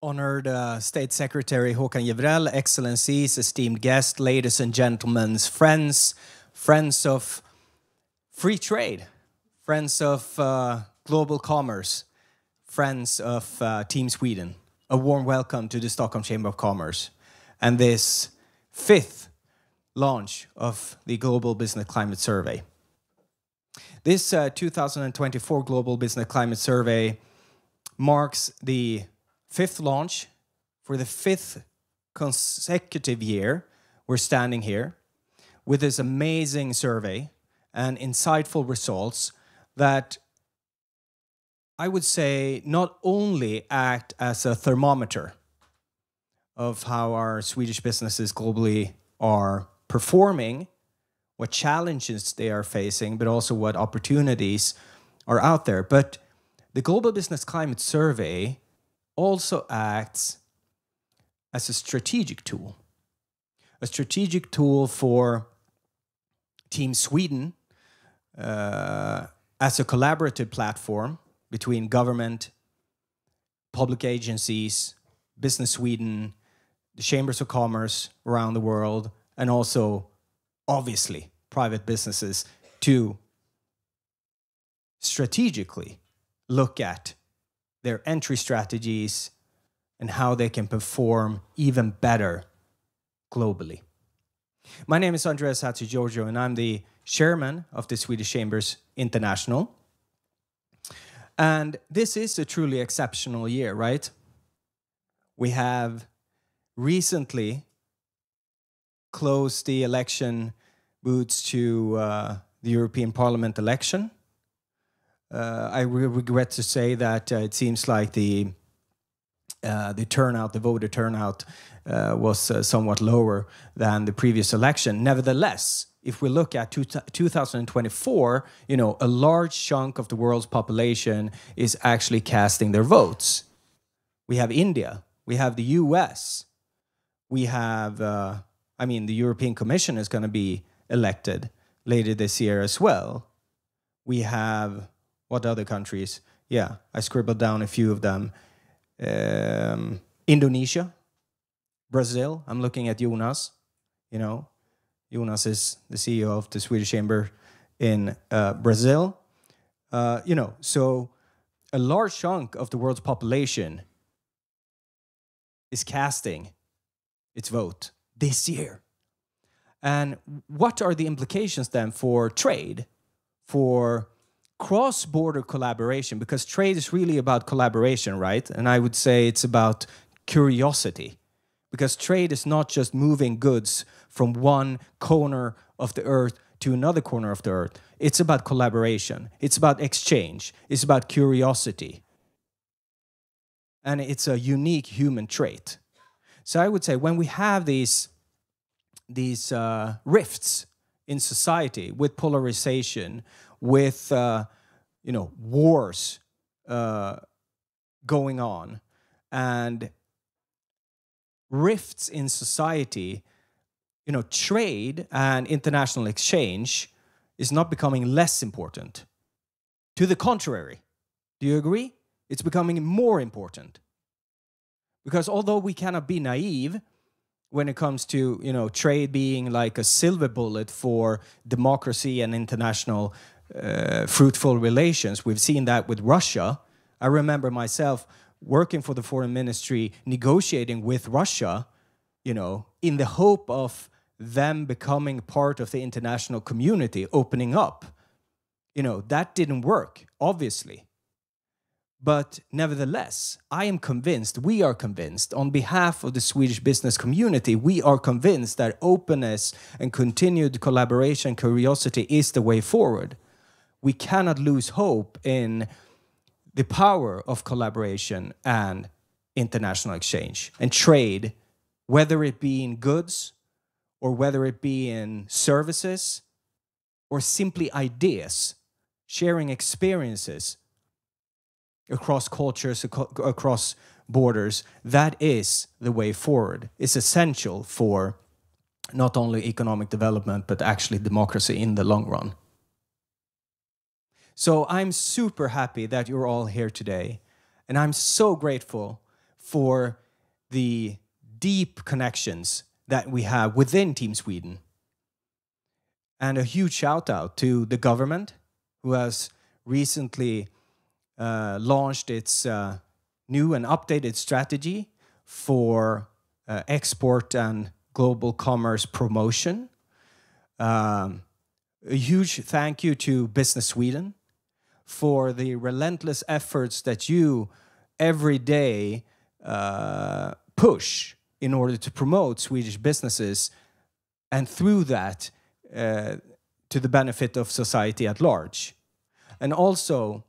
Honored State Secretary Håkan Jevrell, Excellencies, esteemed guests, ladies and gentlemen, friends of free trade, friends of global commerce, friends of Team Sweden. A warm welcome to the Stockholm Chamber of Commerce and this fifth launch of the Global Business Climate Survey. This 2024 Global Business Climate Survey marks the fifth launch for the fifth consecutive year. We're standing here with this amazing survey and insightful results that I would say not only act as a thermometer of how our Swedish businesses globally are performing, what challenges they are facing, but also what opportunities are out there. But the Global Business Climate Survey also acts as a strategic tool for Team Sweden as a collaborative platform between government, public agencies, Business Sweden, the chambers of commerce around the world, and also, obviously, private businesses to strategically look at their entry strategies and how they can perform even better globally. My name is Andreas Hatzigiorgio, and I'm the chairman of the Swedish Chambers International. And this is a truly exceptional year, right? We have recently closed the election booths to the European Parliament election. I regret to say that it seems like the voter turnout was somewhat lower than the previous election. Nevertheless, if we look at 2024, a large chunk of the world's population is actually casting their votes. We have India, we have the US, we have, the European Commission is going to be elected later this year as well. We have, what other countries? Yeah, I scribbled down a few of them. Indonesia, Brazil. I'm looking at Jonas. Jonas is the CEO of the Swedish Chamber in Brazil. So a large chunk of the world's population is casting its vote this year. And what are the implications then for trade, for cross-border collaboration? Because trade is really about collaboration, right? And I would say it's about curiosity. Because trade is not just moving goods from one corner of the earth to another corner of the earth. It's about collaboration. It's about exchange. It's about curiosity. And it's a unique human trait. So I would say when we have these rifts in society with polarization, with wars going on, and rifts in society, trade and international exchange is not becoming less important. To the contrary, do you agree? It's becoming more important. Because although we cannot be naive when it comes to, trade being like a silver bullet for democracy and international fruitful relations. We've seen that with Russia. I remember myself working for the foreign ministry, negotiating with Russia, in the hope of them becoming part of the international community, opening up. That didn't work, obviously. But nevertheless, I am convinced, we are convinced, on behalf of the Swedish business community, we are convinced that openness and continued collaboration, curiosity is the way forward. We cannot lose hope in the power of collaboration and international exchange and trade, whether it be in goods or whether it be in services or simply ideas, sharing experiences across cultures, across borders. That is the way forward. It's essential for not only economic development, but actually democracy in the long run. So I'm super happy that you're all here today. And I'm so grateful for the deep connections that we have within Team Sweden. And a huge shout out to the government, who has recently launched its new and updated strategy for export and global commerce promotion. A huge thank you to Business Sweden for the relentless efforts that you every day push in order to promote Swedish businesses, and through that to the benefit of society at large. And also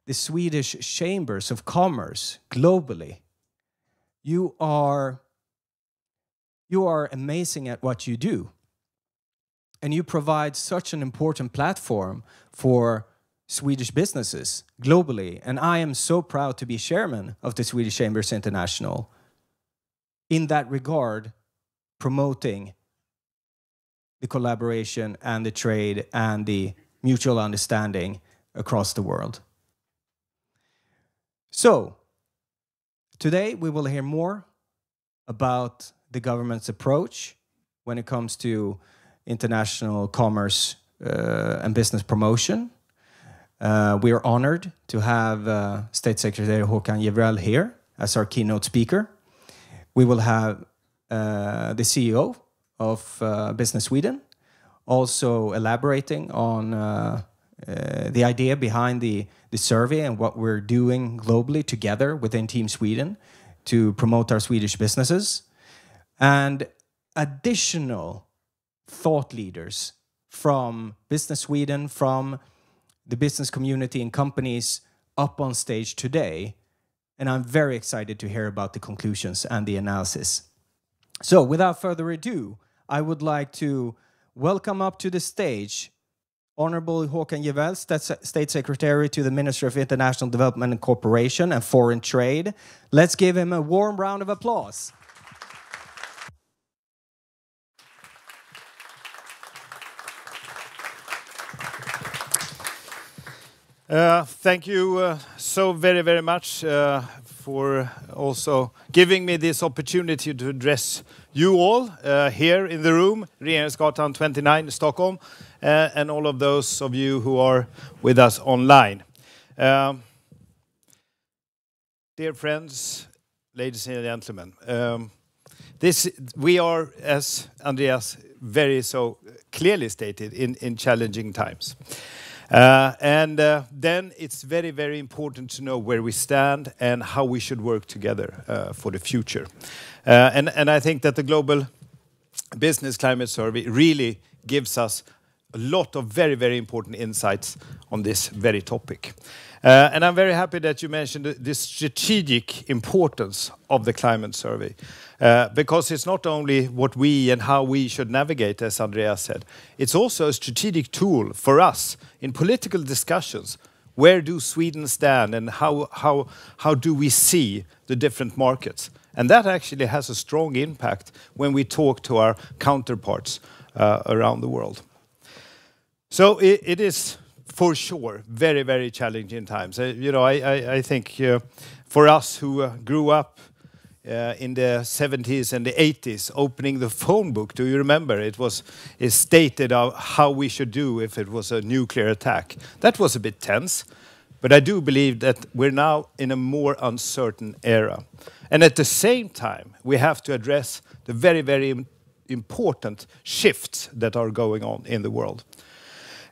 the Swedish Chambers of Commerce globally. You are amazing at what you do. And you provide such an important platform for Swedish businesses globally. And I am so proud to be chairman of the Swedish Chambers International. In that regard, promoting the collaboration and the trade and the mutual understanding across the world. So, today we will hear more about the government's approach when it comes to international commerce and business promotion. We are honored to have State Secretary Håkan Jevrell here as our keynote speaker. We will have the CEO of Business Sweden also elaborating on the idea behind the survey and what we're doing globally together within Team Sweden to promote our Swedish businesses. And additional thought leaders from Business Sweden, from the business community and companies up on stage today. And I'm very excited to hear about the conclusions and the analysis. So without further ado, I would like to welcome up to the stage Honorable Håkan Jevrell, State Secretary to the Ministry of International Development and Cooperation and Foreign Trade. Let's give him a warm round of applause. Thank you so very, very much for also giving me this opportunity to address you all here in the room, Regeringsgatan 29, Stockholm, and all of those of you who are with us online. Dear friends, ladies and gentlemen, we are, as Andreas very so clearly stated, in challenging times. Then it's very, very important to know where we stand and how we should work together for the future. And I think that the Global Business Climate Survey really gives us a lot of very, very important insights on this very topic. And I'm very happy that you mentioned the strategic importance of the climate survey. Because it's not only what we and how we should navigate, as Andreas said, it's also a strategic tool for us in political discussions. Where do Sweden stand and how do we see the different markets? And that actually has a strong impact when we talk to our counterparts around the world. So it is for sure very, very challenging times. I think for us who grew up in the 70s and the 80s, opening the phone book, do you remember? It stated how we should do if it was a nuclear attack. That was a bit tense, but I do believe that we're now in a more uncertain era. And at the same time, we have to address the very, very important shifts that are going on in the world.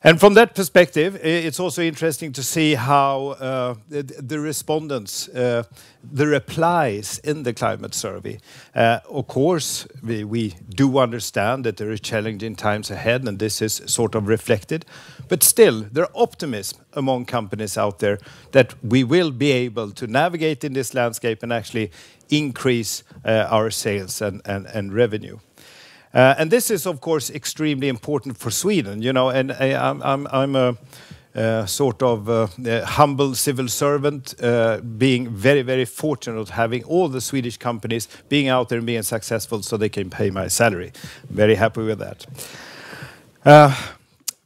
And from that perspective, it's also interesting to see how the respondents, the replies in the climate survey. Of course, we do understand that there are challenging times ahead, and this is sort of reflected. But still, there are optimism among companies out there that we will be able to navigate in this landscape and actually increase our sales and revenue. And this is, of course, extremely important for Sweden, and I'm a sort of humble civil servant, being very, very fortunate having all the Swedish companies being out there and being successful so they can pay my salary. Very happy with that.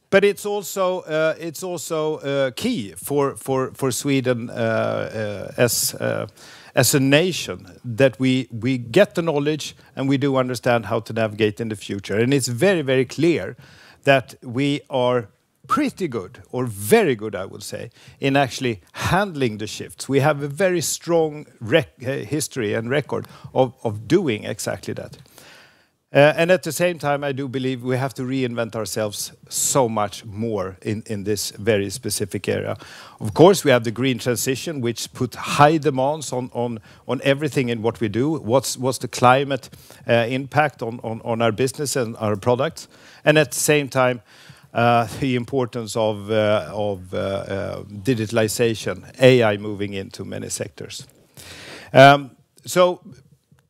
But it's also key for Sweden as a nation that we get the knowledge and we do understand how to navigate in the future. And it's very, very clear that we are pretty good, or very good, I would say, in actually handling the shifts. We have a very strong history and record of doing exactly that. And at the same time, I do believe we have to reinvent ourselves so much more in this very specific area. Of course, we have the green transition, which put high demands on everything in what we do. What's the climate impact on our business and our products? And at the same time, the importance of digitalization, AI moving into many sectors. So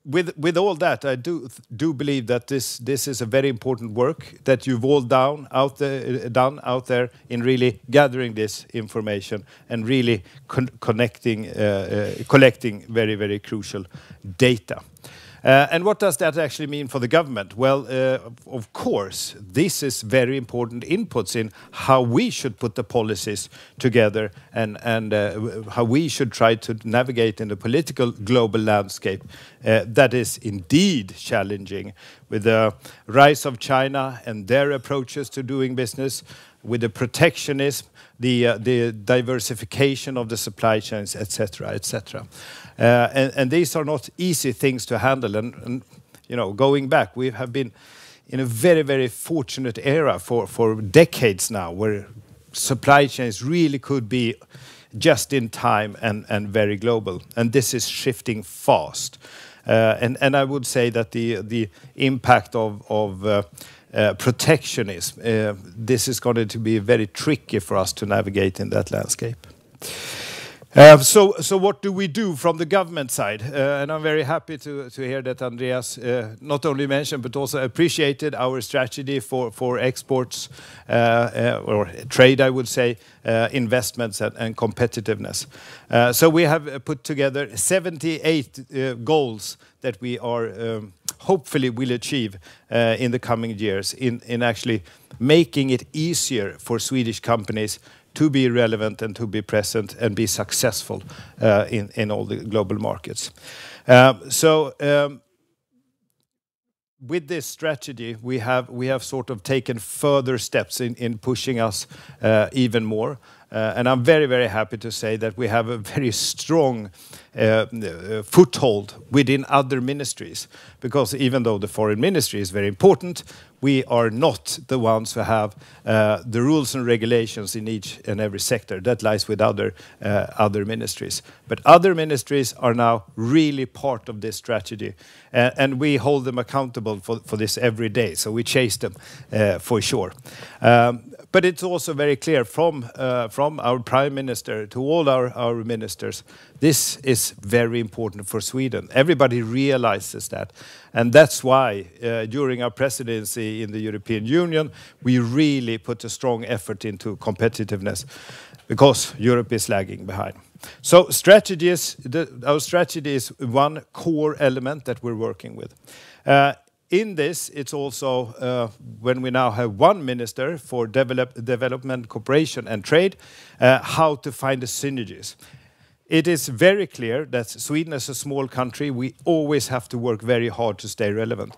with all that, I do believe that this is a very important work that you've all done out there in really gathering this information and really collecting very, very crucial data. And what does that actually mean for the government? Well, of course, this is very important inputs in how we should put the policies together and how we should try to navigate in the political global landscape that is indeed challenging, with the rise of China and their approaches to doing business, with the protectionism, the diversification of the supply chains, etc., etc. And these are not easy things to handle. And you know, going back, we have been in a very, very fortunate era for decades now, where supply chains really could be just in time and very global. And this is shifting fast. And I would say that the impact of protectionism, this is going to be very tricky for us to navigate in that landscape. So what do we do from the government side? And I'm very happy to hear that Andreas not only mentioned but also appreciated our strategy for exports or trade, I would say, investments and competitiveness. So we have put together 78 goals that we are hopefully will achieve in the coming years in actually making it easier for Swedish companies to be relevant and to be present and be successful in all the global markets. With this strategy, we have sort of taken further steps in pushing us even more. And I'm very, very happy to say that we have a very strong foothold within other ministries, because even though the foreign ministry is very important, we are not the ones who have the rules and regulations in each and every sector. That lies with other ministries. But other ministries are now really part of this strategy, and we hold them accountable for this every day. So we chase them for sure. But it's also very clear from our Prime Minister to all our ministers, this is very important for Sweden. Everybody realizes that. And that's why during our presidency in the European Union, we really put a strong effort into competitiveness, because Europe is lagging behind. So our strategy is one core element that we're working with. In this, it's also, when we now have one minister for development, cooperation and trade, how to find the synergies. It is very clear that Sweden, as a small country, we always have to work very hard to stay relevant.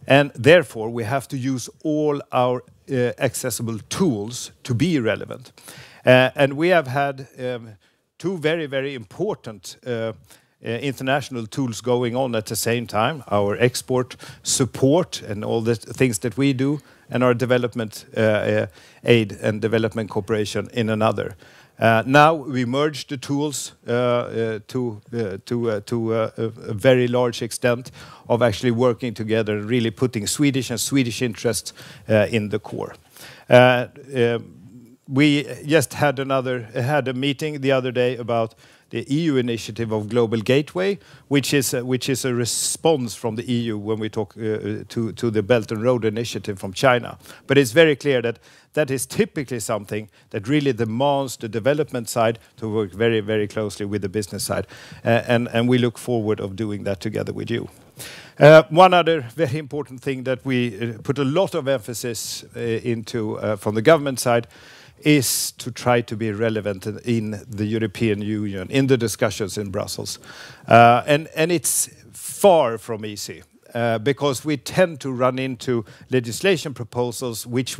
And therefore, we have to use all our accessible tools to be relevant. And we have had two very, very important international tools going on at the same time: our export support and all the things that we do, and our development aid and development cooperation in another. Now we merge the tools to a very large extent of actually working together and really putting Swedish and Swedish interests in the core. We just had a meeting the other day about the EU initiative of Global Gateway, which is a response from the EU when we talk to the Belt and Road Initiative from China. But it's very clear that that is typically something that really demands the development side to work very, very closely with the business side. And we look forward of doing that together with you. One other very important thing that we put a lot of emphasis into from the government side is to try to be relevant in the European Union, in the discussions in Brussels. And it's far from easy, because we tend to run into legislation proposals which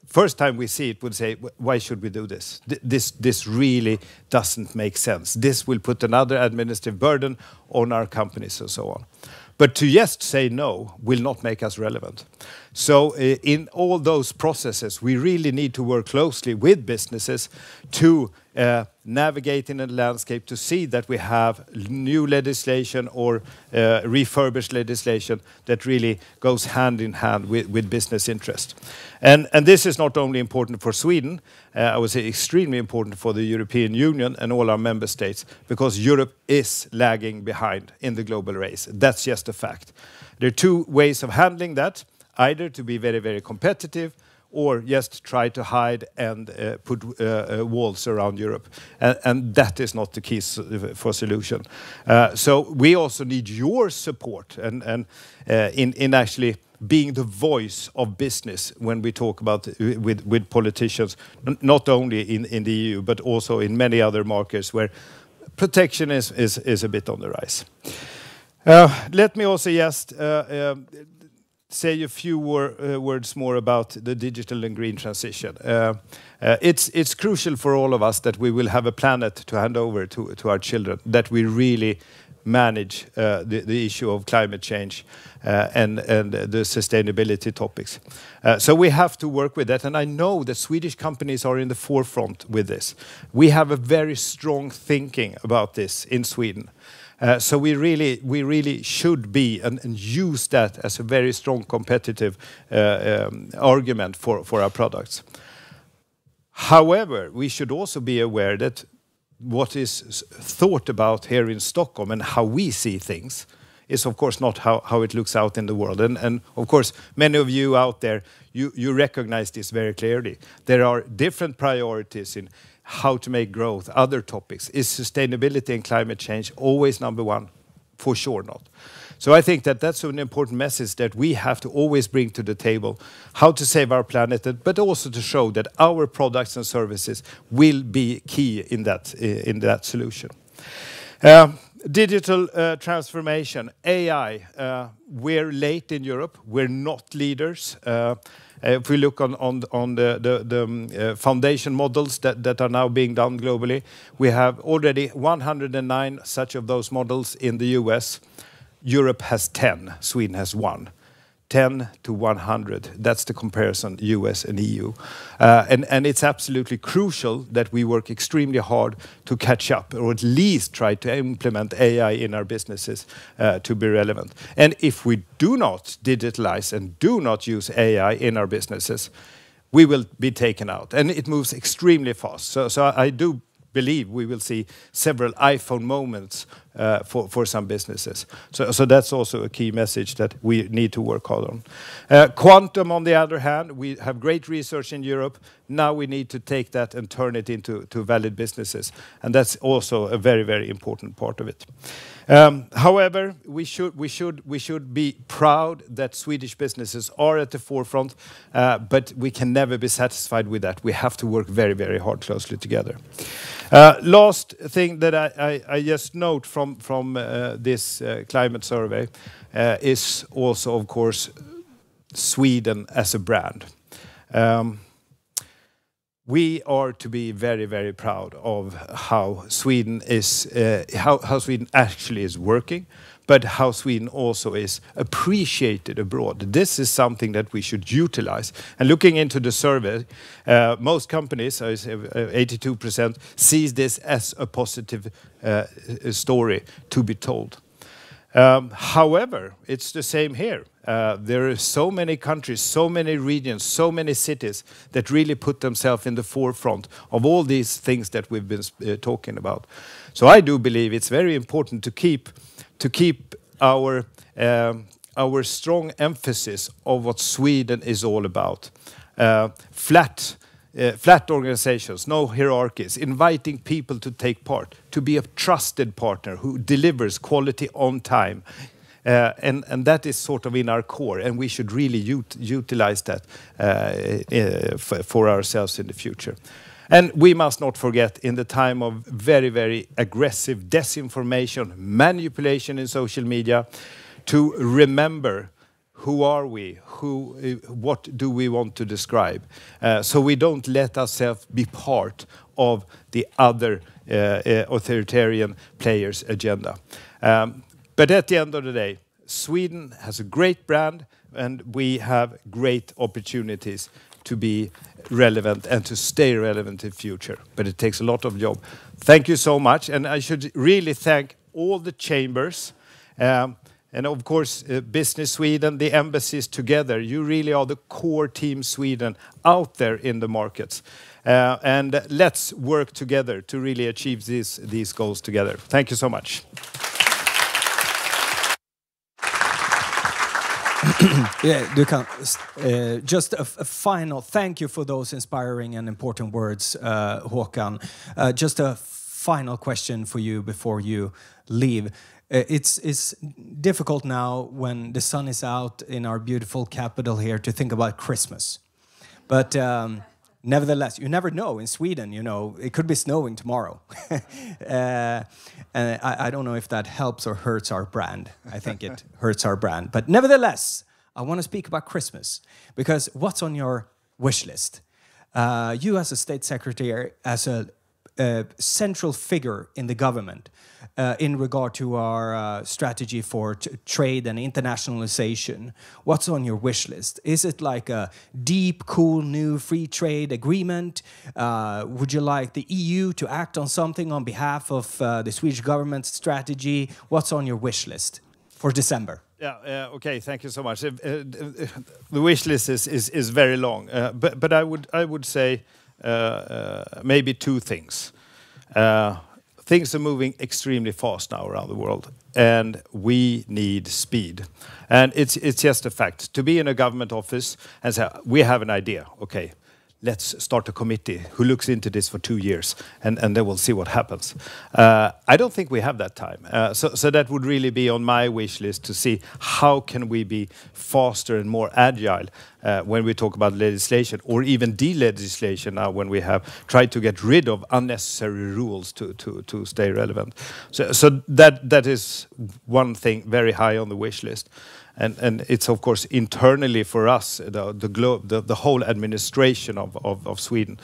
first time we see it, would say, why should we do this? This really doesn't make sense. This will put another administrative burden on our companies and so on. But to just say no will not make us relevant. So in all those processes, we really need to work closely with businesses to navigate in a landscape, to see that we have new legislation or refurbished legislation that really goes hand in hand with business interest. And this is not only important for Sweden, I would say extremely important for the European Union and all our member states, because Europe is lagging behind in the global race. That's just a fact. There are two ways of handling that, either to be very, very competitive, or just try to hide and put walls around Europe. And that is not the key for solution. So we also need your support and in actually being the voice of business when we talk about with politicians, not only in the EU, but also in many other markets where protection is a bit on the rise. Let me also just say a few words more about the digital and green transition. It's crucial for all of us that we will have a planet to hand over to our children, that we really manage the issue of climate change and the sustainability topics. So we have to work with that, and I know that Swedish companies are in the forefront with this. We have a very strong thinking about this in Sweden. So we really should be and use that as a very strong competitive argument for our products. However, we should also be aware that what is thought about here in Stockholm and how we see things is of course not how it looks out in the world. And of course, many of you out there, you recognize this very clearly. There are different priorities in how to make growth, other topics. Is sustainability and climate change always number one? For sure not. So I think that that's an important message that we have to always bring to the table, how to save our planet, but also to show that our products and services will be key in that solution. Digital transformation, AI. We're late in Europe. We're not leaders. If we look on the foundation models that are now being done globally, we have already 109 such of those models in the US. Europe has 10. Sweden has 1. 10 to 100. That's the comparison, US and EU. And it's absolutely crucial that we work extremely hard to catch up, or at least try to implement AI in our businesses to be relevant. And if we do not digitalize and do not use AI in our businesses, we will be taken out. And it moves extremely fast. So I do believe we will see several iPhone moments for some businesses. So that's also a key message that we need to work hard on. Quantum, on the other hand, we have great research in Europe. Now we need to take that and turn it into valid businesses. And that's also a very, very important part of it. However, we should be proud that Swedish businesses are at the forefront, but we can never be satisfied with that. We have to work very, very hard closely together. Last thing that I just note from this climate survey is also, of course, Sweden as a brand. We are to be very, very proud of how Sweden is, how Sweden actually is working, but how Sweden also is appreciated abroad. This is something that we should utilize. And looking into the survey, most companies, 82%, sees this as a positive story to be told. However, it's the same here. There are so many countries, so many regions, so many cities that really put themselves in the forefront of all these things that we've been talking about. So I do believe it's very important to keep our strong emphasis of what Sweden is all about. Flat organizations, no hierarchies, inviting people to take part, to be a trusted partner who delivers quality on time. And that is sort of in our core, and we should really utilize that for ourselves in the future. And we must not forget, in the time of very, very aggressive disinformation, manipulation in social media, to remember who are we, what do we want to describe, so we don't let ourselves be part of the other authoritarian players' agenda. But at the end of the day, Sweden has a great brand, and we have great opportunities to be relevant and to stay relevant in the future. But it takes a lot of job. Thank you so much. And I should really thank all the chambers, and of course, Business Sweden, the embassies together. You really are the core team Sweden out there in the markets. And let's work together to really achieve these goals together. Thank you so much. Yeah, du kan. Just a final thank you for those inspiring and important words, Håkan. Just a final question for you before you leave. It's difficult now when the sun is out in our beautiful capital here to think about Christmas. But nevertheless, you never know in Sweden, you know, it could be snowing tomorrow. And I don't know if that helps or hurts our brand. I think it hurts our brand. But nevertheless, I want to speak about Christmas, because what's on your wish list? You as a state secretary, as a central figure in the government, in regard to our strategy for trade and internationalization, what's on your wish list? Is it like a deep, cool, new free trade agreement? Would you like the EU to act on something on behalf of the Swedish government's strategy? What's on your wish list for December? Yeah. Okay. Thank you so much. The wish list is very long, but I would say maybe two things. Things are moving extremely fast now around the world, and we need speed. And it's just a fact. To be in a government office and say, we have an idea, okay, let's start a committee who looks into this for 2 years, and then we'll see what happens. I don't think we have that time. So that would really be on my wish list, to see how can we be faster and more agile when we talk about legislation, or even de-legislation now, when we have tried to get rid of unnecessary rules to stay relevant. So that is one thing very high on the wish list. And it's, of course, internally for us, the whole administration of Sweden,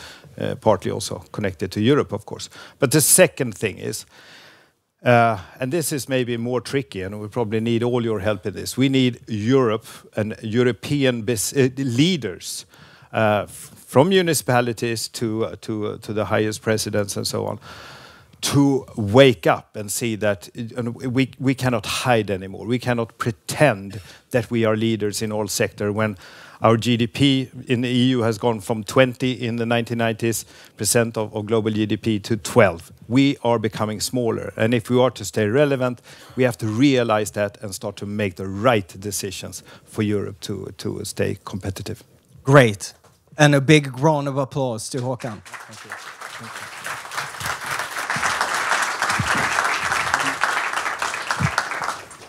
partly also connected to Europe, of course. But the second thing is, and this is maybe more tricky, and we probably need all your help in this. We need Europe and European leaders, from municipalities to the highest presidents and so on, to wake up and see that we cannot hide anymore. We cannot pretend that we are leaders in all sectors when our GDP in the EU has gone from 20 in the 1990s % of global GDP to 12. We are becoming smaller. And if we are to stay relevant, we have to realize that and start to make the right decisions for Europe to stay competitive. Great. And a big round of applause to Håkan. Thank you. Thank you.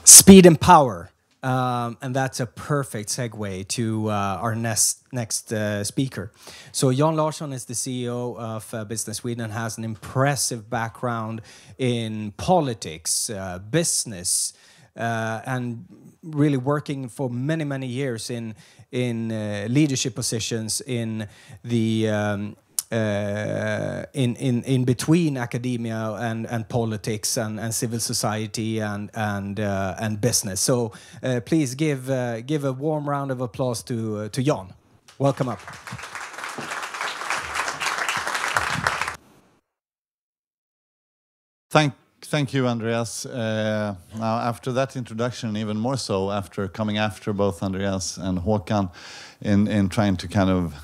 Speed and power, and that's a perfect segue to our next speaker. So Jan Larsson is the CEO of Business Sweden, has an impressive background in politics, business, and really working for many years in leadership positions in the in between academia and politics and civil society and business. So please give a warm round of applause to Jan. Welcome up. Thank you, Andreas. Now, after that introduction, even more so after coming after both Andreas and Håkan in trying to kind of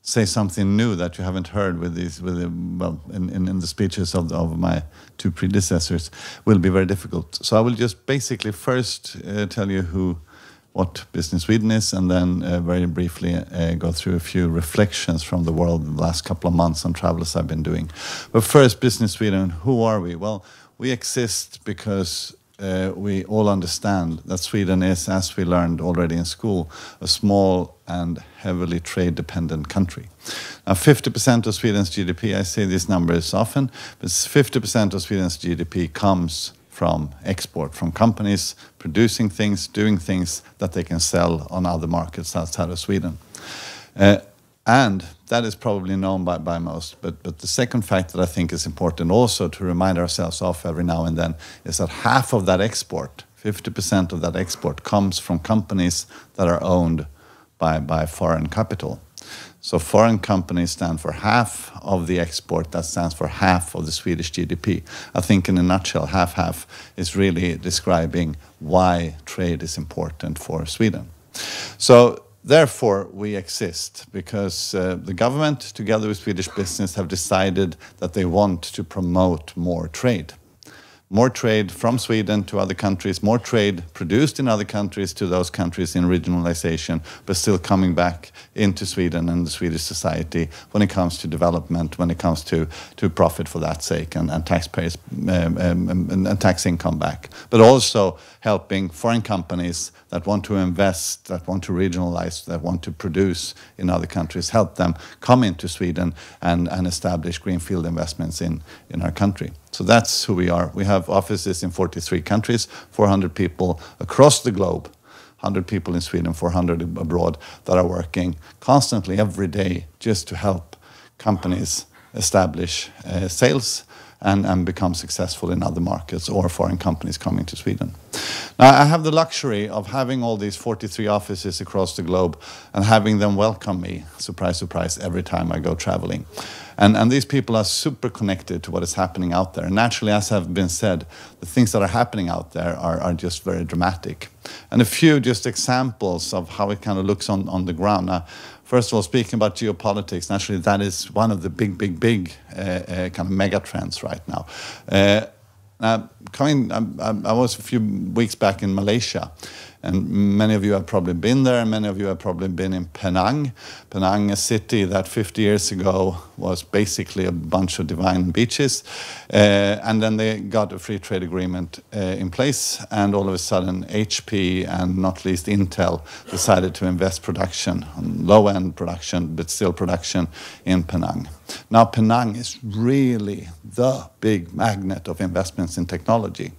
say something new that you haven't heard in the speeches of my two predecessors, will be very difficult. So I will just basically first tell you what Business Sweden is, and then very briefly go through a few reflections from the world in the last couple of months on travels I've been doing. But first, Business Sweden, who are we? Well, we exist because we all understand that Sweden is, as we learned already in school, a small and heavily trade-dependent country. Now, 50% of Sweden's GDP, I say these numbers often, but 50% of Sweden's GDP comes from export, from companies producing things, doing things that they can sell on other markets outside of Sweden. And that is probably known by most. But the second fact that I think is important also to remind ourselves of every now and then is that half of that export, 50% of that export, comes from companies that are owned by foreign capital. So foreign companies stand for half of the export. That stands for half of the Swedish GDP. I think in a nutshell, half-half is really describing why trade is important for Sweden. So therefore, we exist because the government, together with Swedish business, have decided that they want to promote more trade. More trade from Sweden to other countries, more trade produced in other countries to those countries in regionalization, but still coming back into Sweden and the Swedish society when it comes to development, when it comes to profit for that sake and taxpayers and tax income back. But also helping foreign companies that want to invest, that want to regionalize, that want to produce in other countries, help them come into Sweden and establish greenfield investments in our country. So that's who we are. We have offices in 43 countries, 400 people across the globe, 100 people in Sweden, 400 abroad, that are working constantly every day just to help companies establish sales and become successful in other markets or foreign companies coming to Sweden. Now, I have the luxury of having all these 43 offices across the globe and having them welcome me, surprise, surprise, every time I go traveling. And these people are super connected to what is happening out there. And naturally, as have been said, the things that are happening out there are just very dramatic. And a few just examples of how it kind of looks on the ground. Now, first of all, speaking about geopolitics, naturally that is one of the big kind of mega trends right now. I was a few weeks back in Malaysia, and many of you have probably been there, and many of you have probably been in Penang. Penang, a city that 50 years ago was basically a bunch of divine beaches, and then they got a free trade agreement in place, and all of a sudden HP and not least Intel decided to invest production, low-end production, but still production in Penang. Now Penang is really the big magnet of investments in technology.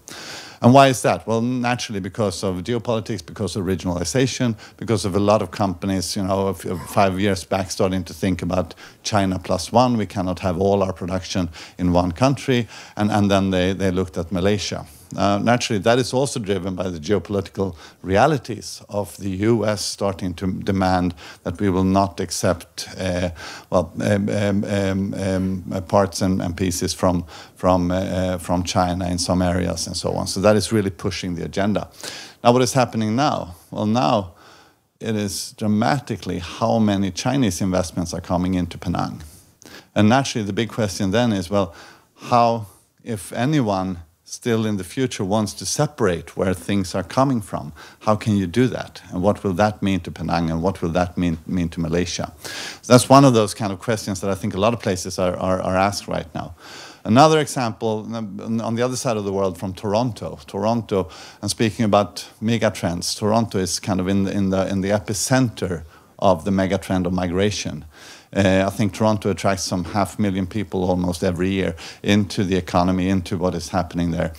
And why is that? Well, naturally because of geopolitics, because of regionalization, because of a lot of companies, 5 years back starting to think about China plus one. We cannot have all our production in one country. And then they looked at Malaysia. Naturally, that is also driven by the geopolitical realities of the U.S. starting to demand that we will not accept parts and pieces from China in some areas and so on. So that is really pushing the agenda. Now, what is happening now? Well, now it is dramatically how many Chinese investments are coming into Penang. And naturally, the big question then is, well, how, if anyone still in the future wants to separate where things are coming from, how can you do that? And what will that mean to Penang, and what will that mean to Malaysia? So that's one of those kind of questions that I think a lot of places are asked right now. Another example, on the other side of the world, from Toronto. Toronto, and speaking about megatrends, Toronto is kind of in the epicenter of the megatrend of migration. I think Toronto attracts some 500,000 people almost every year into the economy, into what is happening there.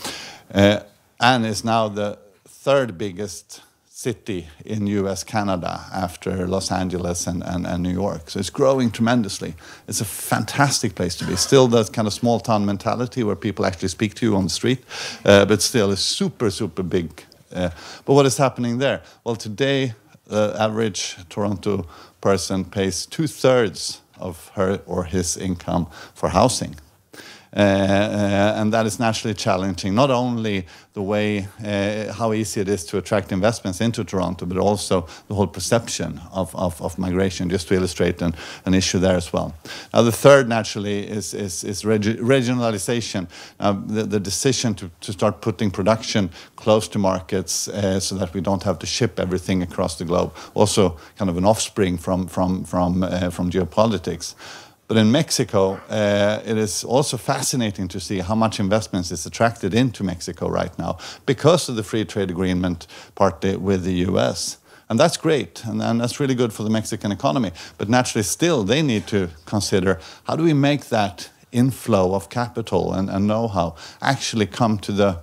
And is now the third biggest city in US, Canada, after Los Angeles and New York. So it's growing tremendously. It's a fantastic place to be. Still that kind of small town mentality where people actually speak to you on the street, but still a super, super big. But what is happening there? Well, today, the average Toronto person pays 2/3 of her or his income for housing. And that is naturally challenging, not only the way, how easy it is to attract investments into Toronto, but also the whole perception of migration, just to illustrate an issue there as well. Now, the third, naturally, is regionalization. The decision to start putting production close to markets so that we don't have to ship everything across the globe. Also, kind of an offspring from geopolitics. But in Mexico, it is also fascinating to see how much investments is attracted into Mexico right now because of the free trade agreement partly with the US. And that's great, and that's really good for the Mexican economy. But naturally still, they need to consider, how do we make that inflow of capital and know-how actually come to the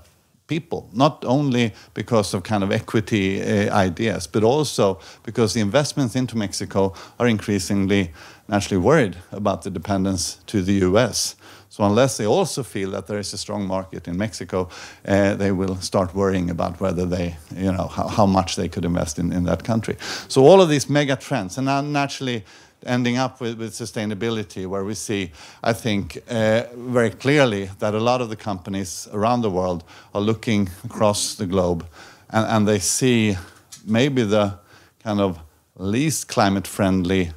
people, not only because of kind of equity ideas, but also because the investments into Mexico are increasingly naturally worried about the dependence to the US. So unless they also feel that there is a strong market in Mexico, they will start worrying about whether they, how much they could invest in that country. So all of these mega trends, and now naturally ending up with sustainability, where we see, I think, very clearly that a lot of the companies around the world are looking across the globe and they see maybe the kind of least climate-friendly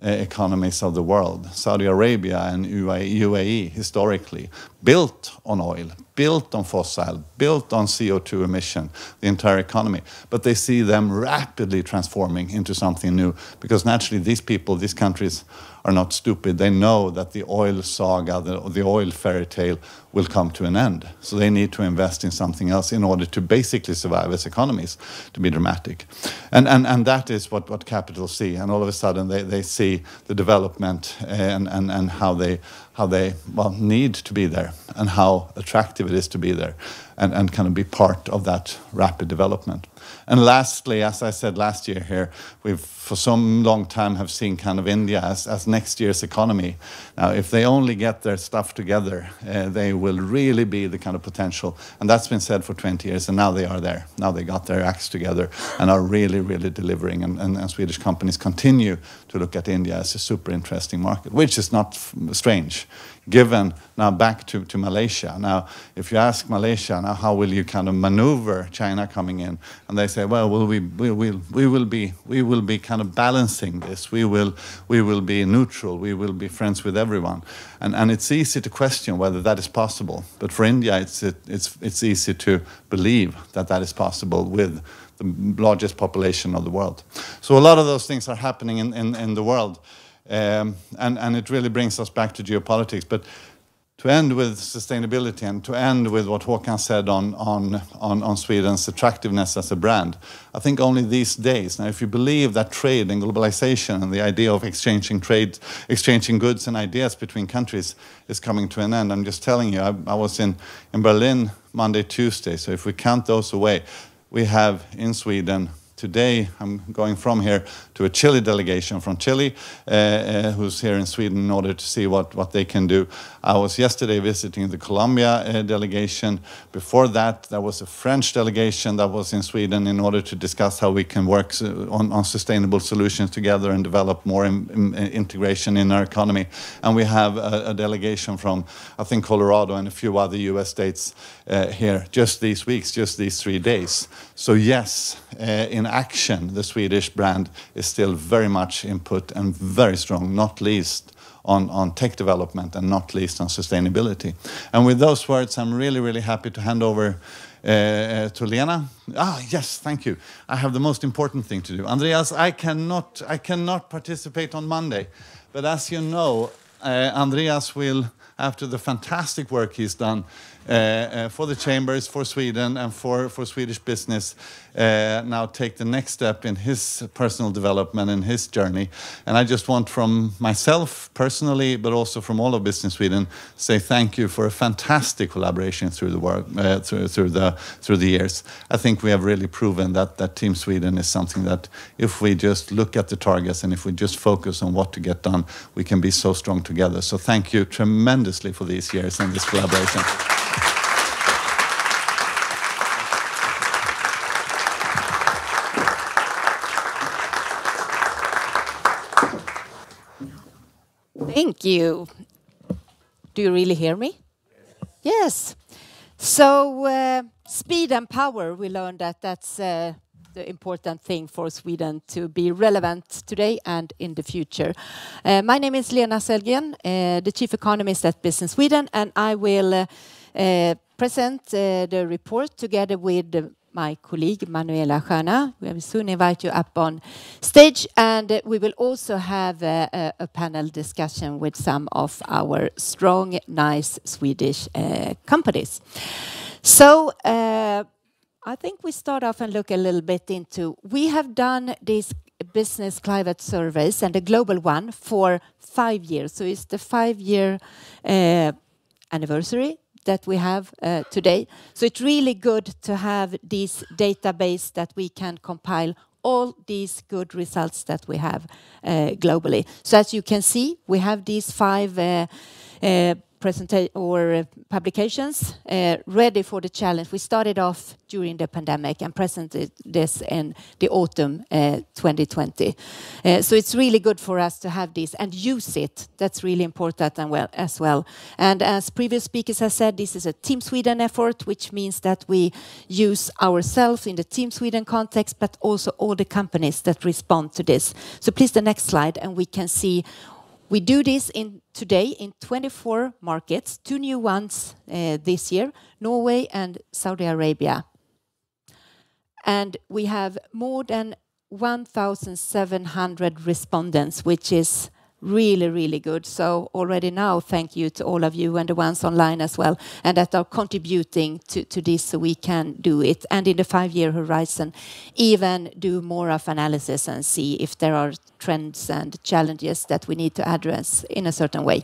economies of the world, Saudi Arabia and UAE historically, built on oil, built on fossil, built on CO2 emission, the entire economy. But they see them rapidly transforming into something new because naturally these people, these countries are not stupid. They know that the oil saga, the oil fairy tale will come to an end. So they need to invest in something else in order to basically survive as economies, to be dramatic. And that is what capital see. And all of a sudden they see the development and how they need to be there and how attractive it is to be there and kind of be part of that rapid development. And lastly, as I said last year here, we've for some long time have seen kind of India as next year's economy. Now, if they only get their stuff together, they will really be the kind of potential. And that's been said for 20 years, and now they are there. Now they got their acts together and are really, really delivering. And Swedish companies continue to look at India as a super interesting market, which is not strange. Given now back to Malaysia. Now, if you ask Malaysia, now how will you kind of maneuver China coming in? And they say, well, we will be kind of balancing this. We will be neutral. We will be friends with everyone. And it's easy to question whether that is possible. But for India, it's easy to believe that is possible with the largest population of the world. So a lot of those things are happening in the world. And it really brings us back to geopolitics. But to end with sustainability and to end with what Håkan said on Sweden's attractiveness as a brand, I think only these days, now if you believe that trade and globalization and the idea of exchanging goods and ideas between countries is coming to an end, I'm just telling you, I was in Berlin Monday, Tuesday, so if we count those away, we have in Sweden. Today, I'm going from here to a Chile delegation from Chile, who's here in Sweden in order to see what they can do. I was yesterday visiting the Colombia delegation. Before that, there was a French delegation that was in Sweden in order to discuss how we can work on sustainable solutions together and develop more integration in our economy. And we have a delegation from, I think, Colorado and a few other US states here just these weeks, just these 3 days. So yes, in action, the Swedish brand is still very much input and very strong, not least on tech development and not least on sustainability. And with those words, I'm really, really happy to hand over to Lena. Yes, thank you. I have the most important thing to do. Andreas, I cannot participate on Monday, but as you know, Andreas will, after the fantastic work he's done for the chambers, for Sweden, and for Swedish business, now take the next step in his personal development and his journey. And I just want from myself personally, but also from all of Business Sweden, say thank you for a fantastic collaboration through the work, through the years. I think we have really proven that Team Sweden is something that if we just look at the targets and if we just focus on what to get done, we can be so strong together. So thank you tremendously for these years and this collaboration. Thank you. Do you really hear me? Yes. So speed and power, we learned that's the important thing for Sweden to be relevant today and in the future. My name is Lena Sellgren, the Chief Economist at Business Sweden, and I will present the report together with my colleague Manuela Stjärna. We will soon invite you up on stage, and we will also have a panel discussion with some of our strong, nice Swedish companies. So I think we start off and look a little bit into, we have done these business climate surveys and a global one for 5 years. So it's the 5-year anniversary that we have today. So it's really good to have this database that we can compile all these good results that we have globally. So as you can see, we have these 5 publications ready for the challenge. We started off during the pandemic and presented this in the autumn 2020. So it's really good for us to have this and use it. That's really important as well. And as previous speakers have said, this is a Team Sweden effort, which means that we use ourselves in the Team Sweden context, but also all the companies that respond to this. So please, the next slide, and we can see we do this today in 24 markets, 2 new ones this year, Norway and Saudi Arabia. And we have more than 1,700 respondents, which is really, really good. So already now, thank you to all of you and the ones online as well, and that are contributing to this so we can do it. And in the 5-year horizon, even do more of analysis and see if there are trends and challenges that we need to address in a certain way.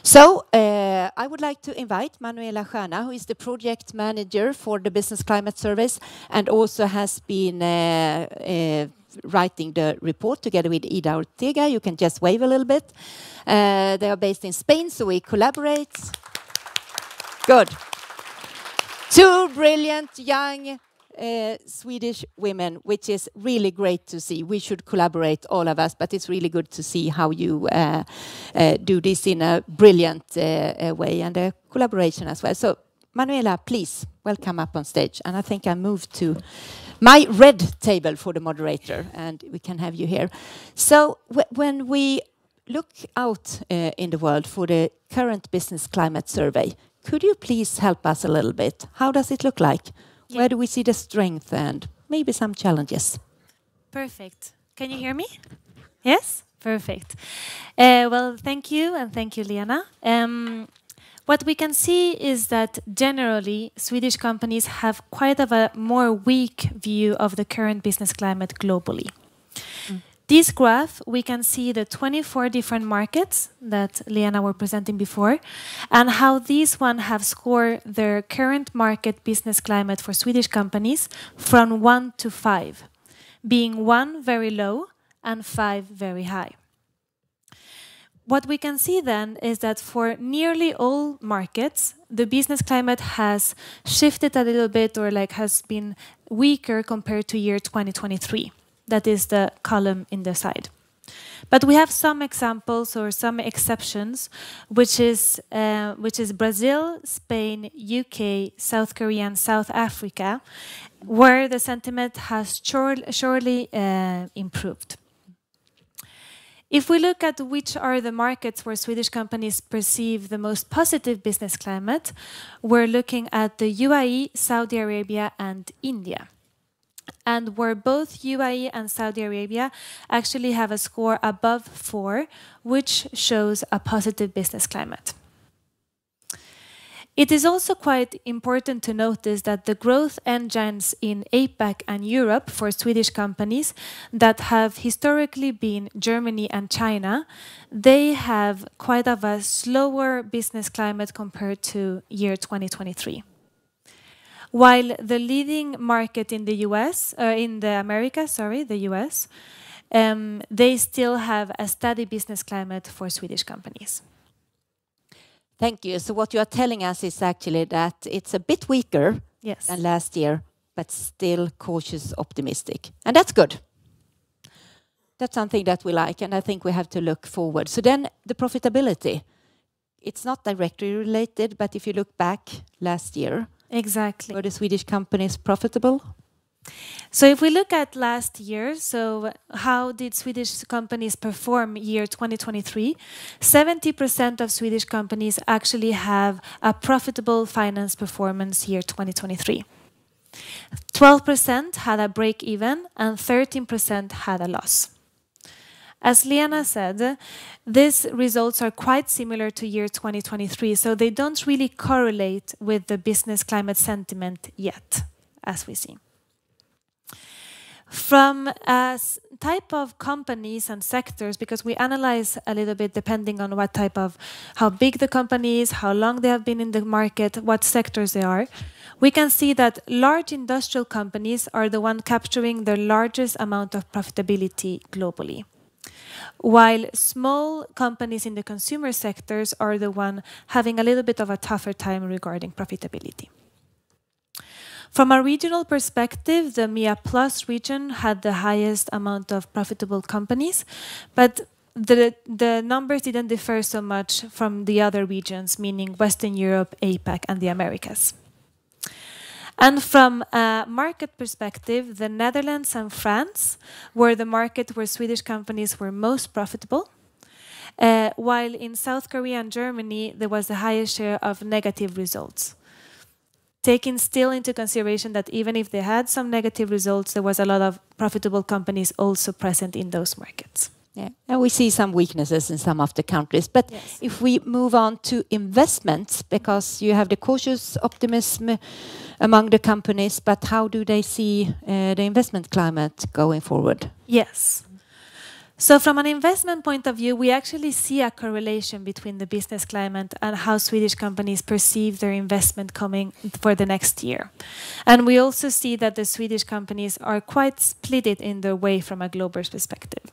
So I would like to invite Manuela Stjärna, who is the project manager for the Business Climate Service and also has been writing the report together with Ida Ortega. You can just wave a little bit. They are based in Spain, so we collaborate. Good. 2 brilliant young Swedish women, which is really great to see. We should collaborate, all of us, but it's really good to see how you do this in a brilliant way and a collaboration as well. So Manuela, please, welcome up on stage. And I think I moved to my red table for the moderator, and we can have you here. So when we look out in the world for the current business climate survey, could you please help us a little bit? How does it look like? Yeah. Where do we see the strength and maybe some challenges? Perfect. Can you hear me? Yes? Perfect. Well, thank you, and thank you, Lena. What we can see is that generally Swedish companies have quite of a more weak view of the current business climate globally. This graph, we can see the 24 different markets that Lena were presenting before, and how these one have scored their current market business climate for Swedish companies from 1 to 5, being 1 very low and 5 very high. What we can see then is that for nearly all markets, the business climate has shifted a little bit, or has been weaker compared to year 2023. That is the column in the side. But we have some examples or some exceptions, which is Brazil, Spain, UK, South Korea, and South Africa, where the sentiment has surely improved. If we look at which are the markets where Swedish companies perceive the most positive business climate, we're looking at the UAE, Saudi Arabia, and India. And where both UAE and Saudi Arabia actually have a score above 4, which shows a positive business climate. It is also quite important to notice that the growth engines in APAC and Europe for Swedish companies that have historically been Germany and China, they have quite of a slower business climate compared to year 2023. While the leading market in the US, the US, they still have a steady business climate for Swedish companies. Thank you. So what you are telling us is actually that it's a bit weaker than last year, but still cautious optimistic. And that's good. That's something that we like, and I think we have to look forward. So then the profitability, it's not directly related, but if you look back last year, exactly, were the Swedish companies profitable? So if we look at last year, so how did Swedish companies perform year 2023? 70% of Swedish companies actually have a profitable finance performance year 2023. 12% had a break even and 13% had a loss. As Lena said, these results are quite similar to year 2023, so they don't really correlate with the business climate sentiment yet, as we see. From a type of companies and sectors, because we analyze a little bit depending on what type of, how big the company is, how long they have been in the market, what sectors they are, we can see that large industrial companies are the one capturing the largest amount of profitability globally, while small companies in the consumer sectors are the one having a little bit of a tougher time regarding profitability. From a regional perspective, the MEA Plus region had the highest amount of profitable companies, but the numbers didn't differ so much from the other regions, meaning Western Europe, APAC, and the Americas. And from a market perspective, the Netherlands and France were the market where Swedish companies were most profitable, while in South Korea and Germany, there was the highest share of negative results. Taking still into consideration that even if they had some negative results, there was a lot of profitable companies also present in those markets. Yeah, and we see some weaknesses in some of the countries. But Yes. if we move on to investments, because you have the cautious optimism among the companies, but how do they see the investment climate going forward? Yes. So from an investment point of view, we actually see a correlation between the business climate and how Swedish companies perceive their investment coming for the next year. And we also see that the Swedish companies are quite split in their way from a global perspective.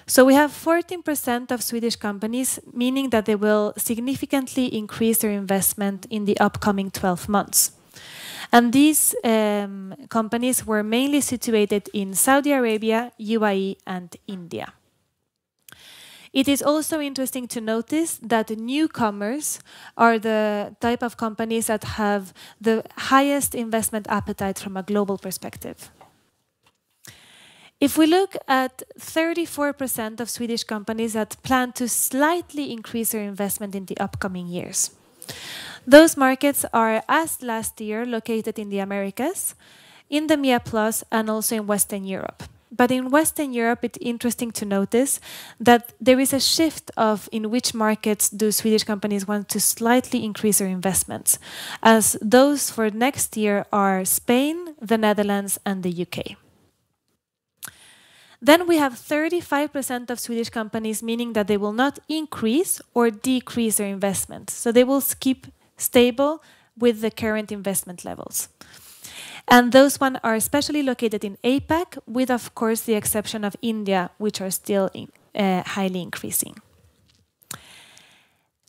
So we have 14% of Swedish companies, meaning that they will significantly increase their investment in the upcoming 12 months. And these companies were mainly situated in Saudi Arabia, UAE, and India. It is also interesting to notice that newcomers are the type of companies that have the highest investment appetite from a global perspective. If we look at 34% of Swedish companies that plan to slightly increase their investment in the upcoming years. Those markets are, as last year, located in the Americas, in the MEA Plus, and also in Western Europe. But in Western Europe, it's interesting to notice that there is a shift of in which markets do Swedish companies want to slightly increase their investments, as those for next year are Spain, the Netherlands, and the UK. Then we have 35% of Swedish companies, meaning that they will not increase or decrease their investment. So they will keep stable with the current investment levels. And those ones are especially located in APAC, with, of course, the exception of India, which are still highly increasing.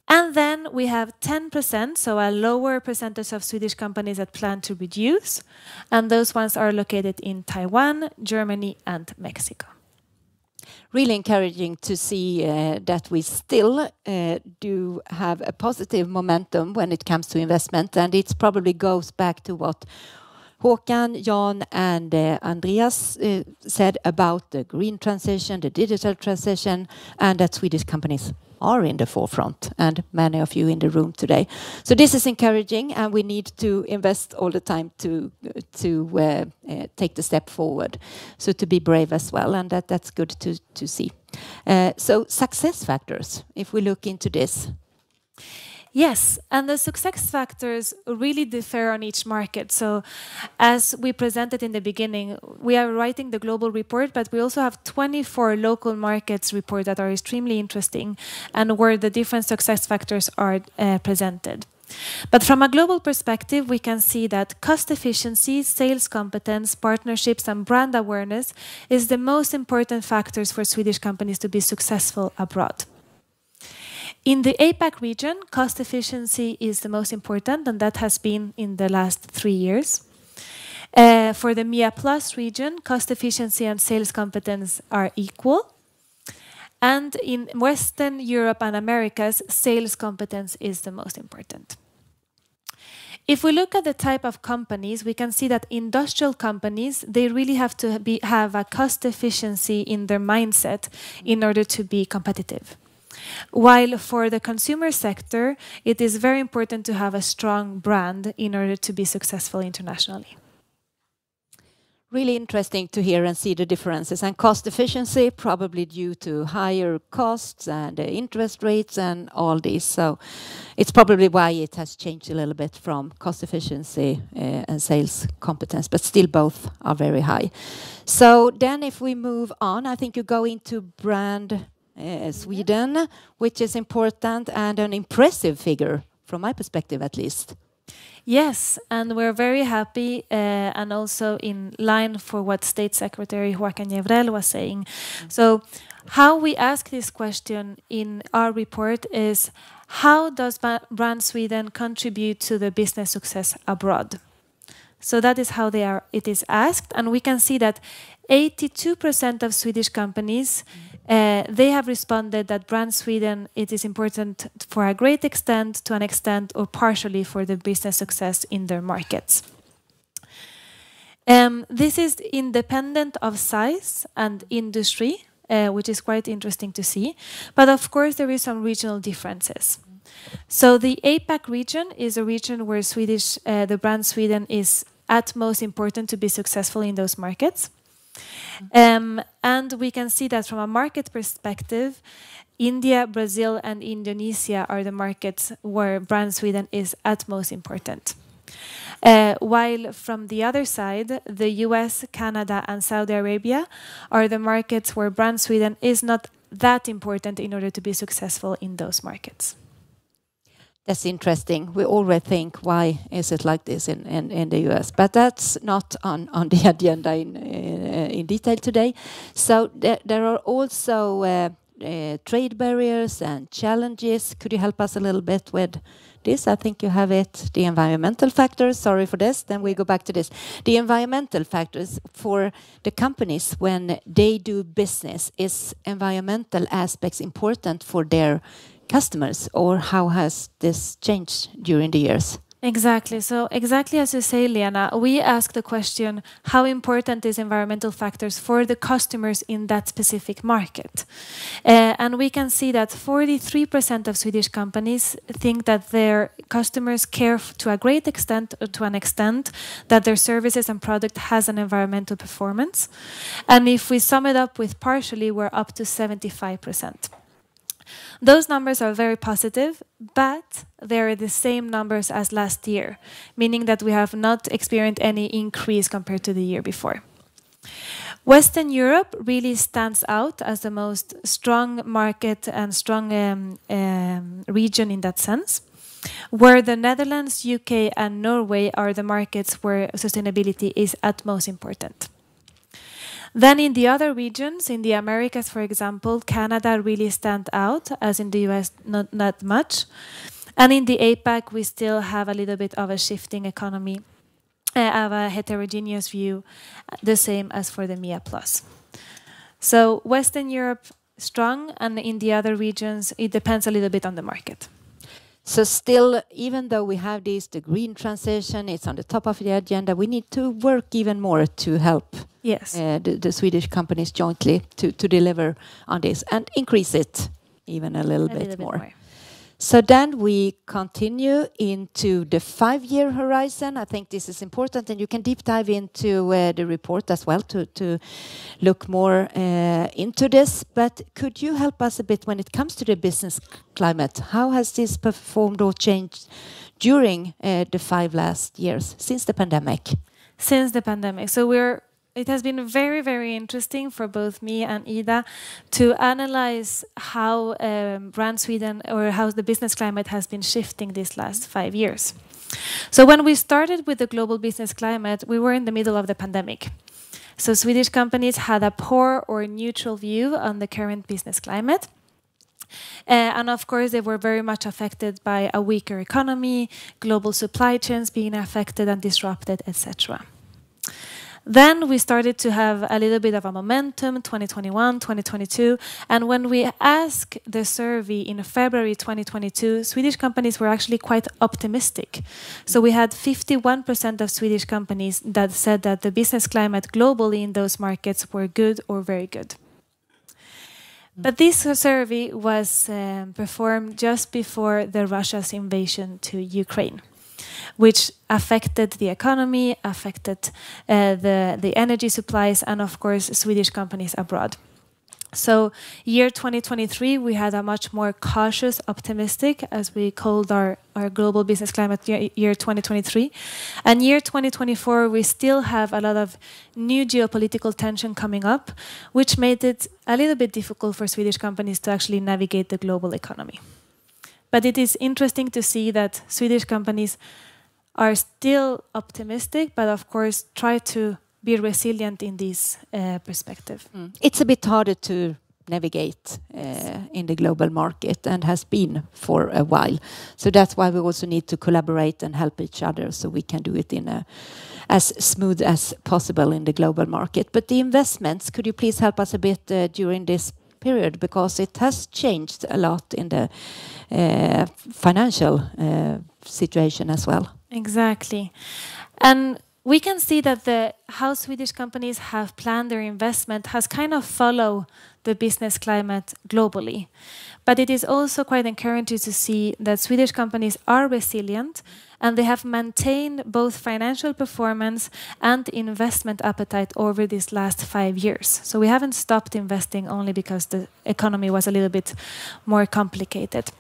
And then we have 10%, so a lower percentage of Swedish companies that plan to reduce. And those ones are located in Taiwan, Germany, and Mexico. Really encouraging to see that we still do have a positive momentum when it comes to investment. And it probably goes back to what Håkan, Jan, and Andreas said about the green transition, the digital transition, and that Swedish companies are in the forefront, and many of you in the room today. So this is encouraging, and we need to invest all the time to take the step forward. So to be brave as well, and that's good to see. So success factors, if we look into this. Yes, and the success factors really differ on each market. So as we presented in the beginning, we are writing the global report, but we also have 24 local markets report that are extremely interesting and where the different success factors are presented. But from a global perspective, we can see that cost efficiency, sales competence, partnerships, and brand awareness is the most important factors for Swedish companies to be successful abroad. In the APAC region, cost efficiency is the most important, and that has been in the last 3 years. For the MEA Plus region, cost efficiency and sales competence are equal. And in Western Europe and Americas, sales competence is the most important. If we look at the type of companies, we can see that industrial companies, they really have to have a cost efficiency in their mindset in order to be competitive. While for the consumer sector, it is very important to have a strong brand in order to be successful internationally. Really interesting to hear and see the differences. And cost efficiency, probably due to higher costs and interest rates and all this. So it's probably why it has changed a little bit from cost efficiency and sales competence, but still both are very high. So then if we move on, I think you go into brand Sweden, which is important and an impressive figure from my perspective at least. Yes, and we're very happy and also in line for what State Secretary Håkan Jevrell was saying. So how we ask this question in our report is, how does Brand Sweden contribute to the business success abroad? So that is how it is asked, and we can see that 82% of Swedish companies they have responded that Brand Sweden, it is important for a great extent, to an extent, or partially for the business success in their markets. This is independent of size and industry, which is quite interesting to see. But of course, there is some regional differences. So the APAC region is a region where the Brand Sweden is at most important to be successful in those markets. And we can see that from a market perspective, India, Brazil, and Indonesia are the markets where Brand Sweden is at most important. While from the other side, the US, Canada, and Saudi Arabia are the markets where Brand Sweden is not that important in order to be successful in those markets. That's interesting. We always think, why is it like this in the US? But that's not on the agenda in detail today. So there are also trade barriers and challenges. Could you help us a little bit with this? I think you have it. The environmental factors. Sorry for this. Then we go back to this. The environmental factors for the companies when they do business. Is environmental aspects important for their customers, or how has this changed during the years? Exactly. So exactly as you say, Lena, we ask the question, how important is environmental factors for the customers in that specific market? And we can see that 43% of Swedish companies think that their customers care to a great extent, or to an extent, that their services and product has an environmental performance. And if we sum it up with partially, we're up to 75%. Those numbers are very positive, but they're the same numbers as last year, meaning that we have not experienced any increase compared to the year before. Western Europe really stands out as the most strong market and strong region in that sense, where the Netherlands, UK, and Norway are the markets where sustainability is at most important. Then in the other regions, in the Americas, for example, Canada really stands out, as in the US, not much. And in the APAC, we still have a little bit of a shifting economy, of a heterogeneous view, the same as for the MEA+. So Western Europe, strong, and in the other regions, it depends a little bit on the market. So still, even though we have the green transition, it's on the top of the agenda, we need to work even more to help the Swedish companies jointly to deliver on this and increase it even a little bit more. So then we continue into the 5-year horizon. I think this is important, and you can deep dive into the report as well to look more into this. But could you help us a bit when it comes to the business climate? How has this performed or changed during the 5 last years since the pandemic? Since the pandemic. So it has been very, very interesting for both me and Ida to analyze how Brand Sweden, or how the business climate has been shifting these last 5 years. So when we started with the global business climate, we were in the middle of the pandemic. So Swedish companies had a poor or neutral view on the current business climate. And of course, they were very much affected by a weaker economy, global supply chains being affected and disrupted, etc. Then we started to have a little bit of a momentum, 2021, 2022. And when we asked the survey in February 2022, Swedish companies were actually quite optimistic. So we had 51% of Swedish companies that said that the business climate globally in those markets were good or very good. But this survey was performed just before Russia's invasion to Ukraine. which affected the economy, affected the energy supplies, and of course Swedish companies abroad. So year 2023, we had a much more cautious, optimistic, as we called our global business climate year 2023. And year 2024, we still have a lot of new geopolitical tension coming up, which made it a little bit difficult for Swedish companies to actually navigate the global economy. But it is interesting to see that Swedish companies are still optimistic, but of course try to be resilient in this perspective. It's a bit harder to navigate in the global market and has been for a while. So that's why we also need to collaborate and help each other so we can do it in a as smooth as possible in the global market. But the investments, could you please help us a bit during this period, because it has changed a lot in the financial situation as well. Exactly. And we can see that how Swedish companies have planned their investment has kind of followed the business climate globally. But it is also quite encouraging to see that Swedish companies are resilient and they have maintained both financial performance and investment appetite over these last 5 years. So we haven't stopped investing only because the economy was a little bit more complicated.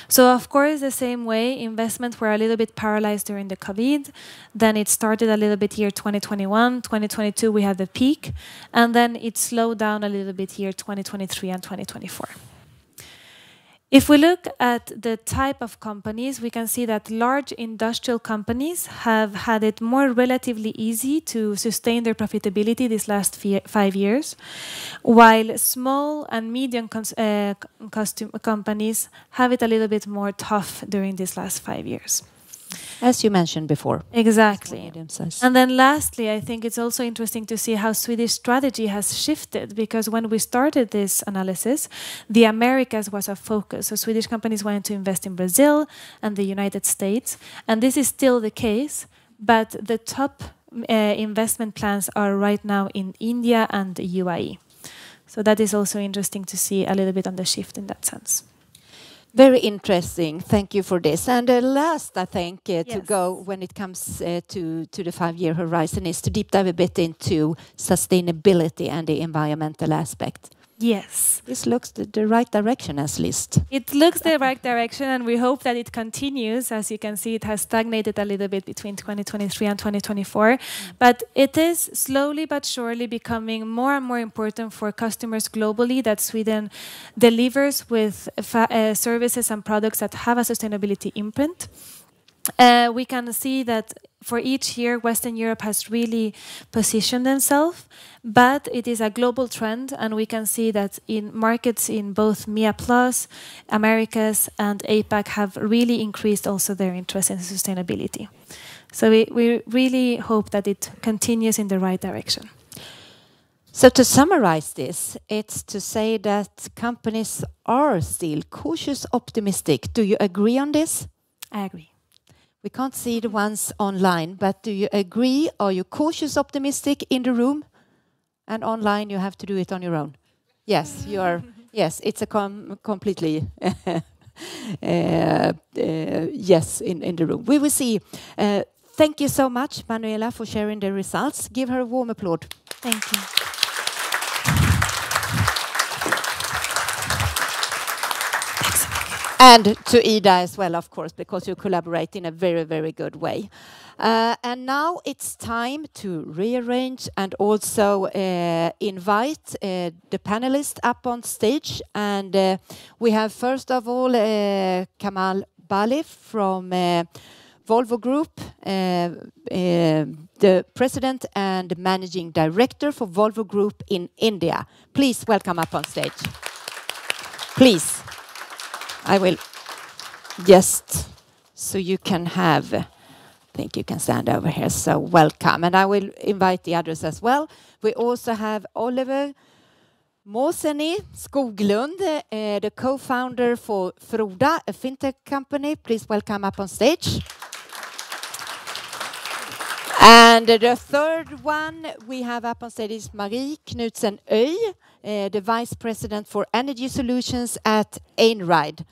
So of course, the same way, investments were a little bit paralyzed during the COVID. Then it started a little bit year 2021, 2022, we had the peak. And then it slowed down a little bit here 2023 and 2024. If we look at the type of companies, we can see that large industrial companies have had it more relatively easy to sustain their profitability these last 5 years, while small and medium companies have it a little bit more tough during these last 5 years. As you mentioned before. Exactly. And then lastly, I think it's also interesting to see how Swedish strategy has shifted, because when we started this analysis, the Americas was a focus. So Swedish companies wanted to invest in Brazil and the United States. And this is still the case, but the top investment plans are right now in India and the UAE. So that is also interesting to see a little bit on the shift in that sense. Very interesting. Thank you for this. And last, I think, to go when it comes to the 5-year horizon is to deep dive a bit into sustainability and the environmental aspect. Yes. This looks the right direction, at least. It looks the right direction, and we hope that it continues. As you can see, it has stagnated a little bit between 2023 and 2024. But it is slowly but surely becoming more and more important for customers globally that Sweden delivers with services and products that have a sustainability imprint. We can see that for each year, Western Europe has really positioned themselves, but it is a global trend, and we can see that in markets in both MEA+, Americas, and APAC have really increased also their interest in sustainability. So we really hope that it continues in the right direction. So to summarize this, it's to say that companies are still cautious optimistic. Do you agree on this? I agree. We can't see the ones online, but do you agree? Are you cautious optimistic in the room? And online, you have to do it on your own. Yes, you are. Yes, it's a completely yes in the room. We will see. Thank you so much, Manuela, for sharing the results. Give her a warm applause. Thank you. And to Ida as well, of course, because you collaborate in a very, very good way. And now it's time to rearrange and also invite the panelists up on stage. And we have, first of all, Kamal Balif from Volvo Group, the president and managing director for Volvo Group in India. Please welcome up on stage. Please. I will just, so you can have, I think you can stand over here, so welcome. And I will invite the others as well. We also have Oliver Måseni Skoglund, the co-founder for Froda, a fintech company. Please welcome up on stage. And the third one we have up on stage is Marie Knudsen Øy, the Vice President for Energy Solutions at Einride.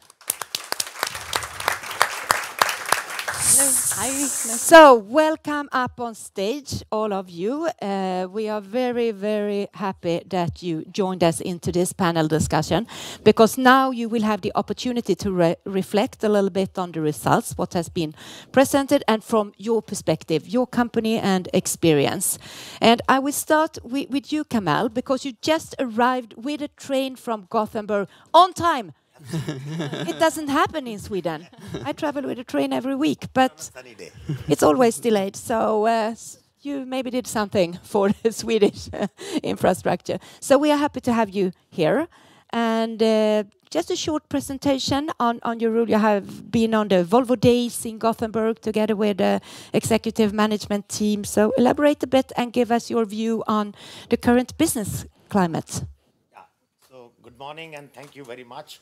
So, welcome up on stage, all of you. We are very, very happy that you joined us into this panel discussion, because now you will have the opportunity to reflect a little bit on the results, what has been presented, and from your perspective, your company and experience. And I will start with you, Kamal, because you just arrived with a train from Gothenburg on time. It doesn't happen in Sweden. I travel with a train every week, but it's always delayed. So you maybe did something for the Swedish infrastructure. So we are happy to have you here. And just a short presentation on your role. You have been on the Volvo Days in Gothenburg together with the executive management team. So elaborate a bit and give us your view on the current business climate. Yeah. So good morning and thank you very much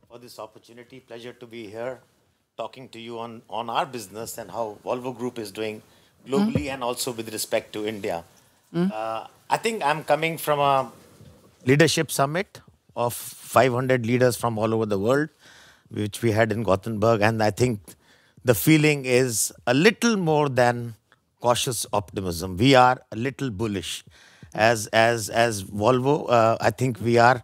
for this opportunity. Pleasure to be here talking to you on our business and how Volvo Group is doing globally and also with respect to India. I think I'm coming from a leadership summit of 500 leaders from all over the world, which we had in Gothenburg. And I think the feeling is a little more than cautious optimism. We are a little bullish. As Volvo, I think we are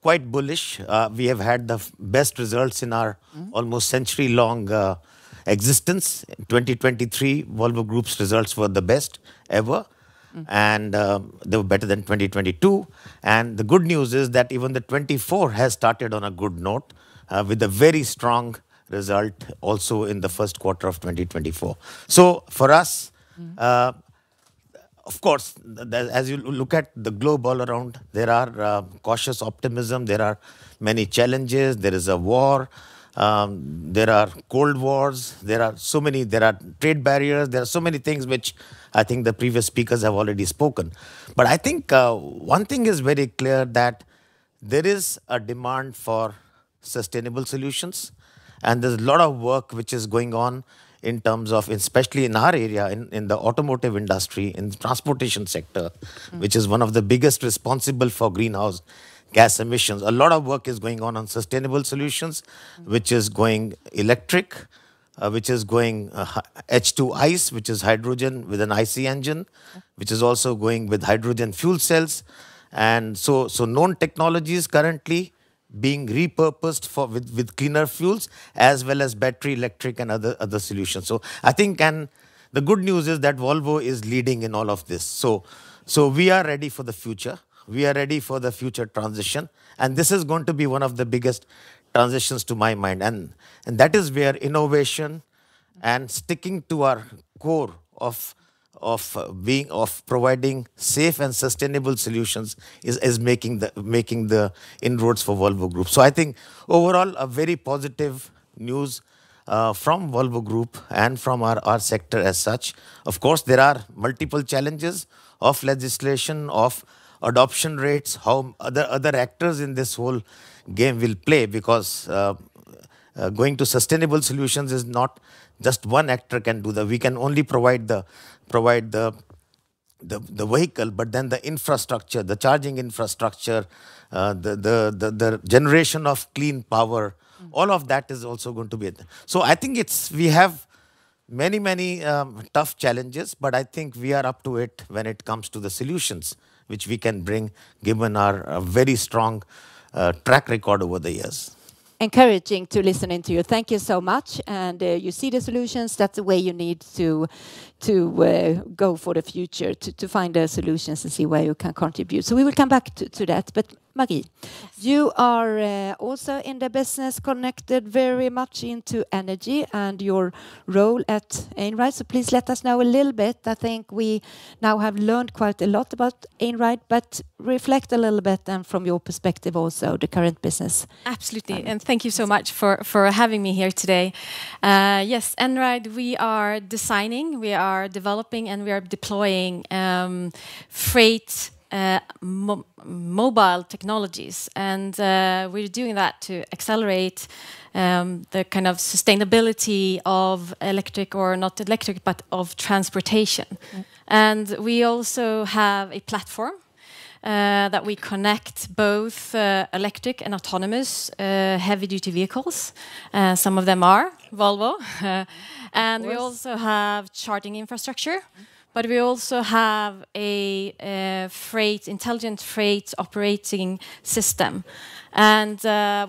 quite bullish. We have had the best results in our almost century-long existence. In 2023, Volvo Group's results were the best ever. And they were better than 2022. And the good news is that even the 24 has started on a good note with a very strong result also in the first quarter of 2024. So for us, of course, as you look at the globe all around, there are cautious optimism. There are many challenges. There is a war. There are cold wars. There are trade barriers. There are so many things which I think the previous speakers have already spoken. But I think one thing is very clear, that there is a demand for sustainable solutions. And there's a lot of work which is going on in terms of, especially in our area, in the automotive industry, in the transportation sector, which is one of the biggest responsible for greenhouse gas emissions. A lot of work is going on sustainable solutions, which is going electric, which is going H2 ICE, which is hydrogen with an IC engine, which is also going with hydrogen fuel cells. And so known technologies currently being repurposed with cleaner fuels, as well as battery electric and other solutions. So I think, and the good news is that Volvo is leading in all of this. So we are ready for the future. We are ready for the future transition. And this is going to be one of the biggest transitions to my mind. And that is where innovation and sticking to our core of providing safe and sustainable solutions is making the inroads for Volvo Group. So I think overall a very positive news from Volvo Group and from our sector as such. Of course, there are multiple challenges of legislation, of adoption rates, how other actors in this whole game will play, because going to sustainable solutions is not just one actor can do that. We can only provide the vehicle, but then the infrastructure, the charging infrastructure, the generation of clean power, all of that is also going to be it. So I think we have many tough challenges, but I think we are up to it when it comes to the solutions which we can bring, given our very strong track record over the years. Encouraging to listening to you. Thank you so much. And you see the solutions. That's the way you need to go for the future, to find the solutions and see where you can contribute. So we will come back to that. But Marie, you are also in the business, connected very much into energy and your role at Einride. So please let us know a little bit. I think we now have learned quite a lot about Einride, but reflect a little bit and from your perspective also the current business. Absolutely, and thank you so much for having me here today. Yes, Einride, we are designing, we are developing, and we are deploying freight mobile technologies, and we're doing that to accelerate the kind of sustainability of electric, or not electric, but of transportation. And we also have a platform that we connect both electric and autonomous heavy-duty vehicles. Some of them are Volvo. And we also have charging infrastructure. But we also have a intelligent freight operating system. And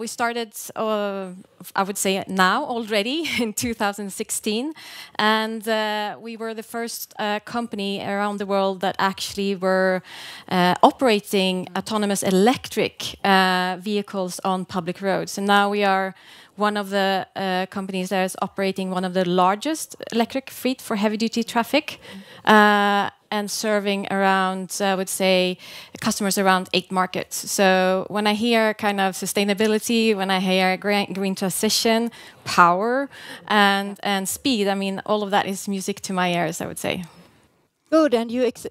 we started, I would say now already in 2016. And we were the first company around the world that actually were operating autonomous electric vehicles on public roads. And now we are one of the companies that is operating one of the largest electric fleet for heavy-duty traffic, and serving around, I would say, customers around 8 markets. So when I hear kind of sustainability, when I hear green transition, power, and speed, I mean, all of that is music to my ears, I would say. Good, and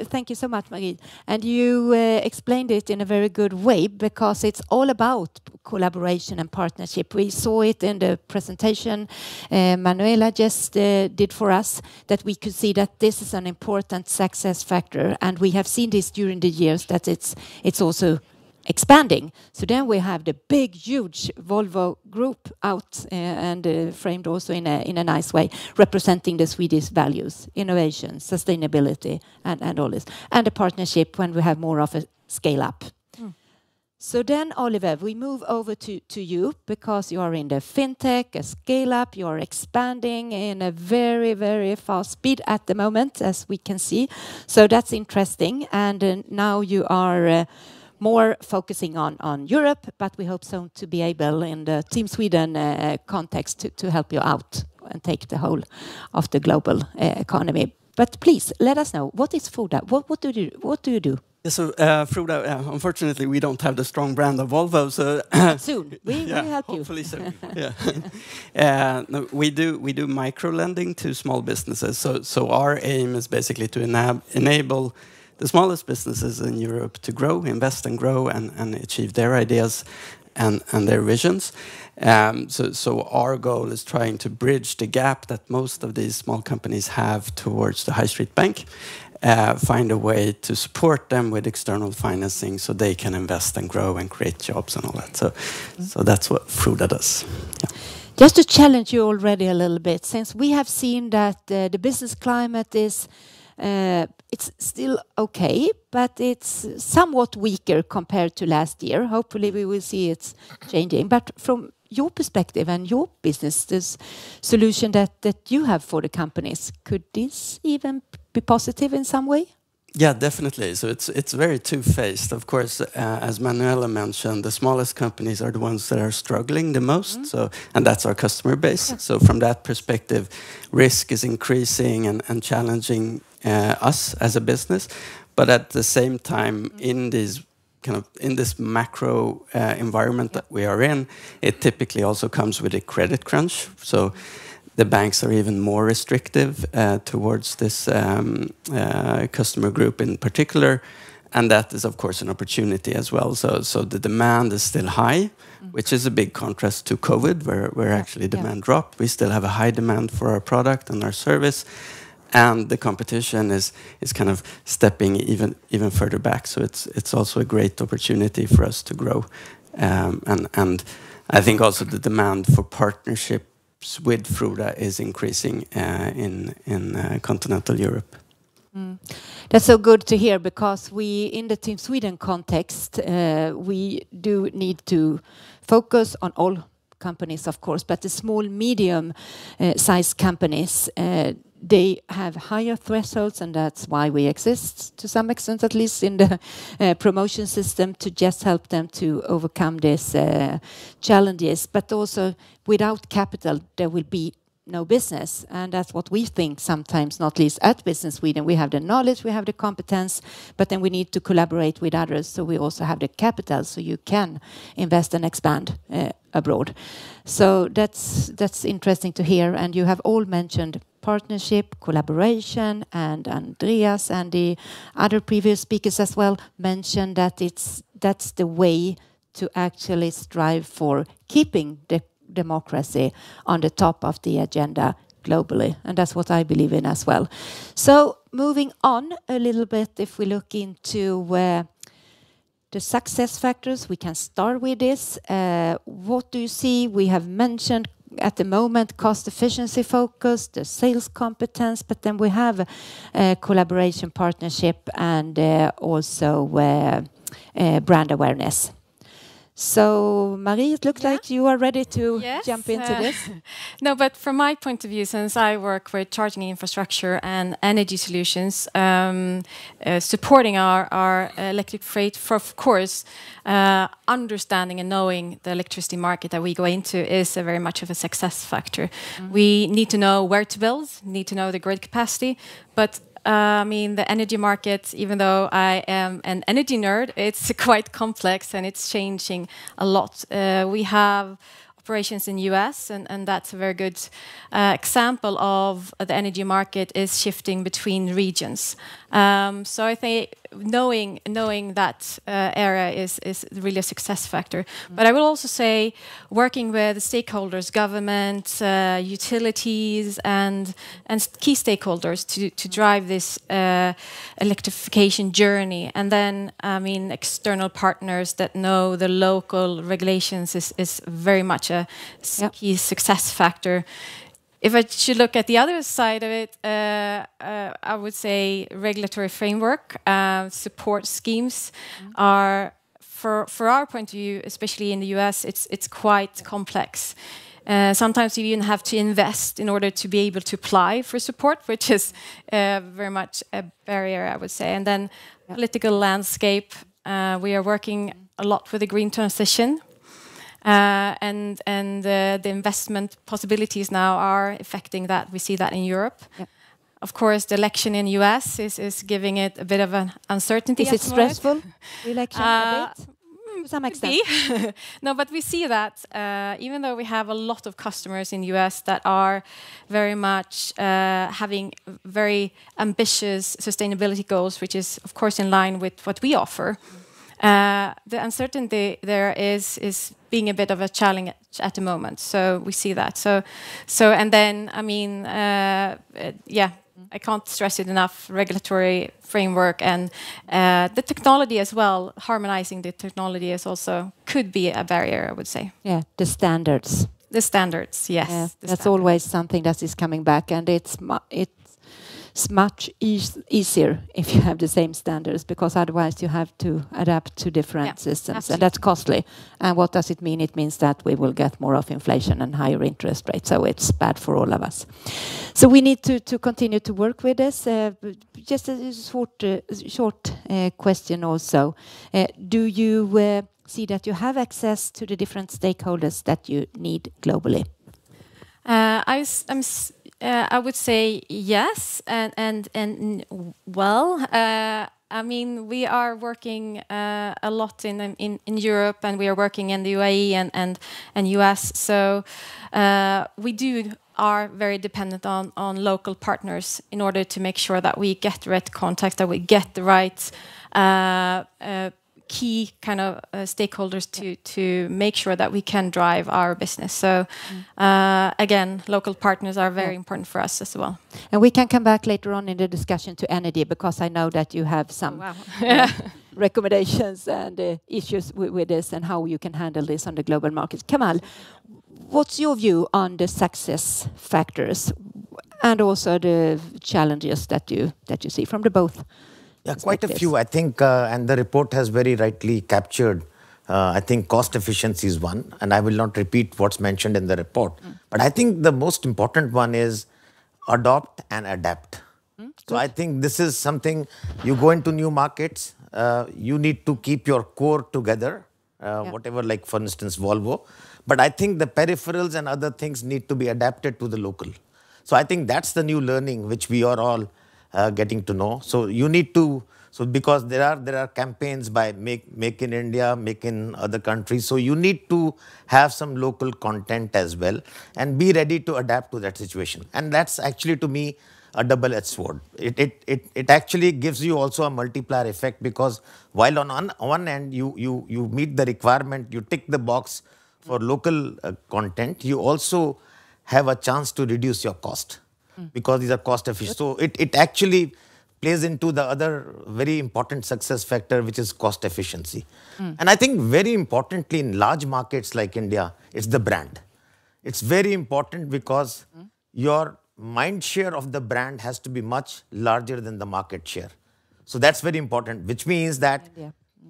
thank you so much, Marie. And you explained it in a very good way, because it's all about collaboration and partnership. We saw it in the presentation Manuela just did for us, that we could see that this is an important success factor, and we have seen this during the years that it's also expanding. So then we have the big, huge Volvo group out and framed also in a nice way, representing the Swedish values, innovation, sustainability, and all this. And a partnership when we have more of a scale up. So then, Oliver, we move over to you, because you are in the fintech, a scale up, you are expanding in a very, very fast speed at the moment, as we can see. So that's interesting. And now you are more focusing on Europe, but we hope so to be able in the Team Sweden context to help you out and take the whole of the global economy. But please let us know, what is Fruda? What do you do? Yeah, so Fruda, unfortunately, we don't have the strong brand of Volvo. So soon we will help you. Hopefully soon. Yeah. No, we do micro lending to small businesses. So our aim is basically to enable the smallest businesses in Europe to grow, invest and grow, and achieve their ideas and their visions. So our goal is trying to bridge the gap that most of these small companies have towards the high street bank, find a way to support them with external financing so they can invest and grow and create jobs and all that. So that's what Fruda does. Yeah. Just to challenge you already a little bit, since we have seen that the business climate is it's still okay, but it's somewhat weaker compared to last year. Hopefully we will see it's changing. But from your perspective and your business, this solution that you have for the companies, could this even be positive in some way? Yeah, definitely. So it's very two-faced. Of course, as Manuela mentioned, the smallest companies are the ones that are struggling the most. So, and that's our customer base. Yeah. So from that perspective, risk is increasing and challenging us as a business. But at the same time, in this macro environment that we are in, it typically also comes with a credit crunch. So the banks are even more restrictive towards this customer group in particular. And that is, of course, an opportunity as well. So the demand is still high, which is a big contrast to COVID, where actually demand dropped. We still have a high demand for our product and our service. And the competition is kind of stepping even further back. So it's also a great opportunity for us to grow. And I think also the demand for partnerships with Fruda is increasing in continental Europe. That's so good to hear, because we, in the Team Sweden context, we do need to focus on all companies, of course, but the small, medium-sized companies, they have higher thresholds, and that's why we exist to some extent, at least in the promotion system, to just help them to overcome these challenges. But also, without capital, there will be no business, and that's what we think sometimes, not least at Business Sweden. We have the knowledge, we have the competence, but then we need to collaborate with others, so we also have the capital, so you can invest and expand abroad. So that's interesting to hear, and you have all mentioned partnership, collaboration, and Andreas and the other previous speakers as well mentioned that that's the way to actually strive for keeping the democracy on the top of the agenda globally, and that's what I believe in as well. So moving on a little bit, if we look into the success factors, we can start with this. What do you see? We have mentioned at the moment cost efficiency focus, the sales competence, but then we have collaboration, partnership, and also brand awareness. So, Marie, it looks like you are ready to jump into this. No, but from my point of view, since I work with charging infrastructure and energy solutions, supporting our electric freight, for, of course, understanding and knowing the electricity market that we go into is very much of a success factor. We need to know where to build, need to know the grid capacity, but I mean, the energy market, even though I am an energy nerd, it's quite complex and it's changing a lot. We have operations in US, and that's a very good example of the energy market is shifting between regions. So I think knowing that area is really a success factor. But I will also say working with stakeholders, government, utilities, and key stakeholders to drive this electrification journey. And then, I mean, external partners that know the local regulations is very much a key success factor. If I should look at the other side of it, I would say regulatory framework, support schemes are, for our point of view, especially in the US, it's quite complex. Sometimes you even have to invest in order to be able to apply for support, which is very much a barrier, I would say. And then political landscape, we are working a lot with the green transition. And the investment possibilities now are affecting that. We see that in Europe. Yep. Of course, the election in US is giving it a bit of an uncertainty. Is it stressful, the election a bit? To some extent. No, but we see that even though we have a lot of customers in the US that are very much having very ambitious sustainability goals, which is, of course, in line with what we offer. The uncertainty there is being a bit of a challenge at the moment. So we see that. So and then, I mean, I can't stress it enough, regulatory framework and the technology as well, harmonizing the technology is also, could be a barrier, I would say. Yeah, the standards. The standards, yes. Yeah, that's always something that is coming back, and it's much easier if you have the same standards, because otherwise you have to adapt to different systems, absolutely. And that's costly. And what does it mean? It means that we will get more of inflation and higher interest rates, so it's bad for all of us. So we need to continue to work with this. Just a short question also. Do you see that you have access to the different stakeholders that you need globally? I would say yes, and well. I mean, we are working a lot in Europe, and we are working in the UAE and US. So we are very dependent on local partners in order to make sure that we get the right contact, that we get the right key kind of stakeholders to make sure that we can drive our business. So again, local partners are very important for us as well. And we can come back later on in the discussion to energy, because I know that you have some recommendations and issues with this and how you can handle this on the global markets. Kamal, what's your view on the success factors and also the challenges that you see from the both? Yeah, quite a few, I think, and the report has very rightly captured. I think cost efficiency is one, and I will not repeat what's mentioned in the report. But I think the most important one is adopt and adapt. So I think this is something, you go into new markets, you need to keep your core together, whatever, like for instance, Volvo. But I think the peripherals and other things need to be adapted to the local. So I think that's the new learning which we are all getting to know. So you need to, because there are campaigns by make in India, make in other countries. So you need to have some local content as well and be ready to adapt to that situation. And that's actually, to me, a double-edged sword. It actually gives you also a multiplier effect, because while on one end you meet the requirement, you tick the box for local content, you also have a chance to reduce your cost. Because these are cost efficient. So it actually plays into the other very important success factor, which is cost efficiency. And I think very importantly in large markets like India, it's the brand. It's very important because your mind share of the brand has to be much larger than the market share. So that's very important, which means that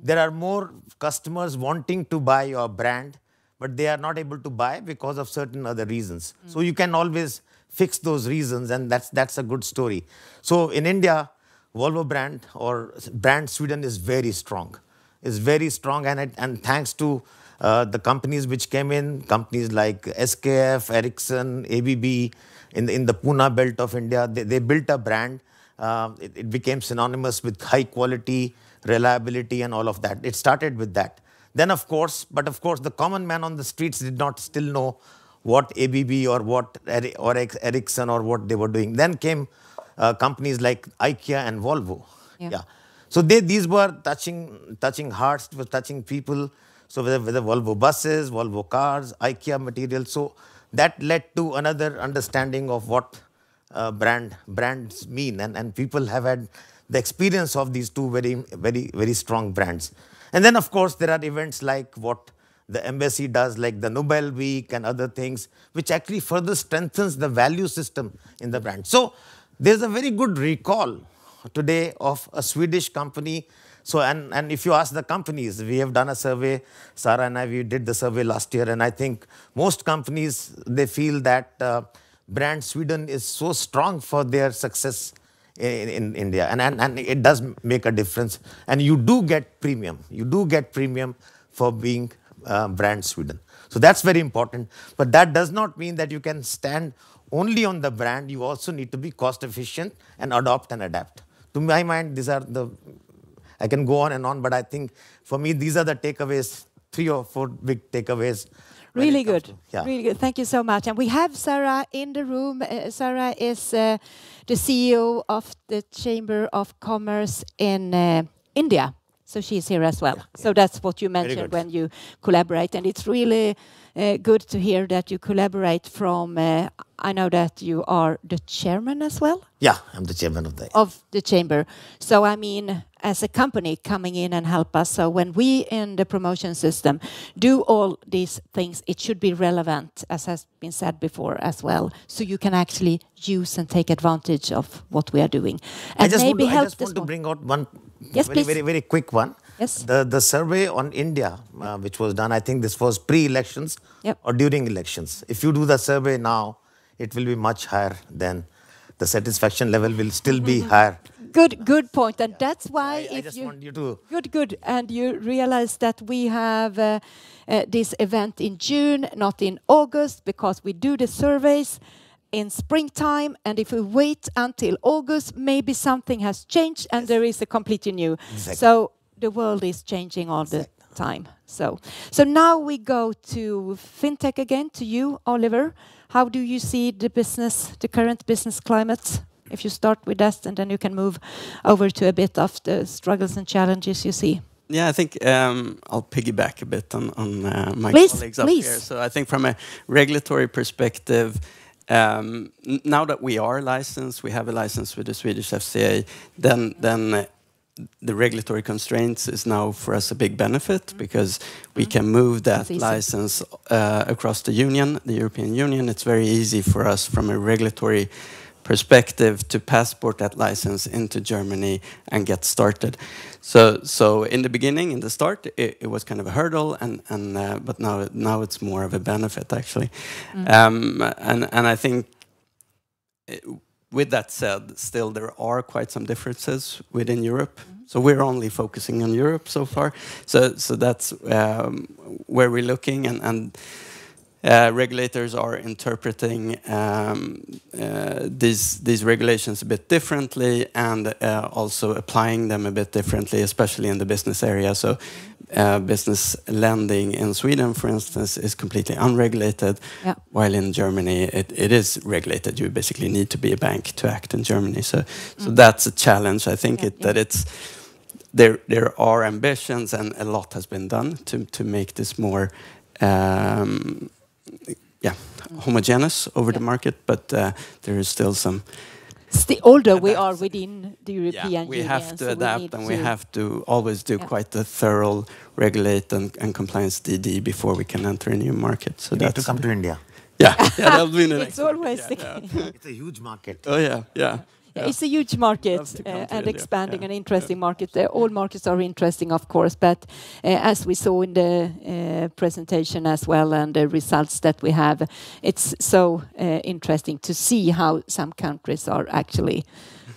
there are more customers wanting to buy your brand, but they are not able to buy because of certain other reasons. So you can always fix those reasons, and that's a good story. So in India, Volvo brand or brand Sweden is very strong. It's very strong, and thanks to the companies which came in, companies like SKF, Ericsson, ABB, in the Pune belt of India, they built a brand. It became synonymous with high quality, reliability, and all of that. It started with that. Then, of course, the common man on the streets did not still know what ABB or what Ericsson or what they were doing. Then came companies like IKEA and Volvo. Yeah. So these were touching hearts, were touching people. So whether Volvo buses, Volvo cars, IKEA materials. So that led to another understanding of what brands mean, and people have had the experience of these two very strong brands. And then, of course, there are events like what the embassy does, like the Nobel Week and other things, which actually further strengthens the value system in the brand. So there's a very good recall today of a Swedish company. So, and if you ask the companies, we have done a survey, Sarah and I, we did the survey last year, and I think most companies, they feel that brand Sweden is so strong for their success in India, and it does make a difference. And you do get premium. You do get premium for being brand Sweden. So that's very important. But that does not mean that you can stand only on the brand. You also need to be cost efficient and adopt and adapt. To my mind, these are I can go on and on, but I think for me, these are the takeaways, 3 or 4 big takeaways. Really good. Really good. Thank you so much. And we have Sarah in the room. Sarah is the CEO of the Chamber of Commerce in India. So she's here as well. So that's what you mentioned when you collaborate. And it's really good to hear that you collaborate from, I know that you are the chairman as well? Yeah, I'm the chairman of the chamber. So I mean, as a company coming in and help us. So when we in the promotion system do all these things, it should be relevant, as has been said before as well. So you can actually use and take advantage of what we are doing. And I just want to bring out one very quick one. Yes. The survey on India, which was done, I think this was pre-elections or during elections. If you do the survey now, it will be much higher than the satisfaction level will still be higher. Good point, and that's why I just want you to good, and you realize that we have this event in June, not in August, because we do the surveys in springtime, and if we wait until August, maybe something has changed and there is a completely new. Exactly. So the world is changing all the time. So now we go to fintech again, to you, Oliver. How do you see the current business climate? If you start with that, and then you can move over to a bit of the struggles and challenges you see. Yeah, I think I'll piggyback a bit on my colleagues up here. So I think from a regulatory perspective, now that we are licensed, we have a license with the Swedish FCA, then the regulatory constraints is now for us a big benefit because we can move that license across the Union, the European Union. It's very easy for us from a regulatory perspective to passport that license into Germany and get started. So in the beginning, in the start, it was kind of a hurdle, but now it's more of a benefit actually. And I think with that said, still there are quite some differences within Europe. So we're only focusing on Europe so far. So that's where we're looking, and regulators are interpreting these regulations a bit differently, and also applying them a bit differently, especially in the business area. So business lending in Sweden, for instance, is completely unregulated, while in Germany it is regulated. You basically need to be a bank to act in Germany. So that's a challenge. I think that it's there are ambitions, and a lot has been done to make this more homogeneous over the market, but there is still some Although we are within the European we Union, have to so adapt, and we have to always do quite a thorough regulate and compliance DD before we can enter a new market. So You need to come to India. Yeah, that'll be the next. It's always market. the case. It's a huge market. Oh yeah. Yeah, it's a huge market country, and yeah. expanding, an interesting market. All markets are interesting, of course, but as we saw in the presentation as well and the results that we have, it's so interesting to see how some countries are actually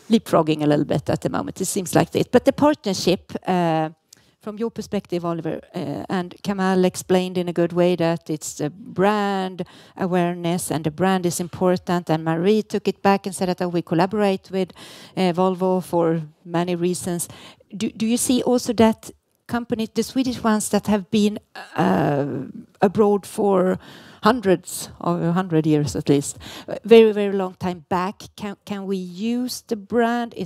leapfrogging a little bit at the moment. It seems like this. But the partnership, from your perspective, Oliver, and Kamal explained in a good way that it's the brand awareness and the brand is important. And Marie took it back and said that we collaborate with Volvo for many reasons. Do you see also that companies, the Swedish ones that have been abroad for hundreds or 100 years at least, very, very long time back, can we use the brand?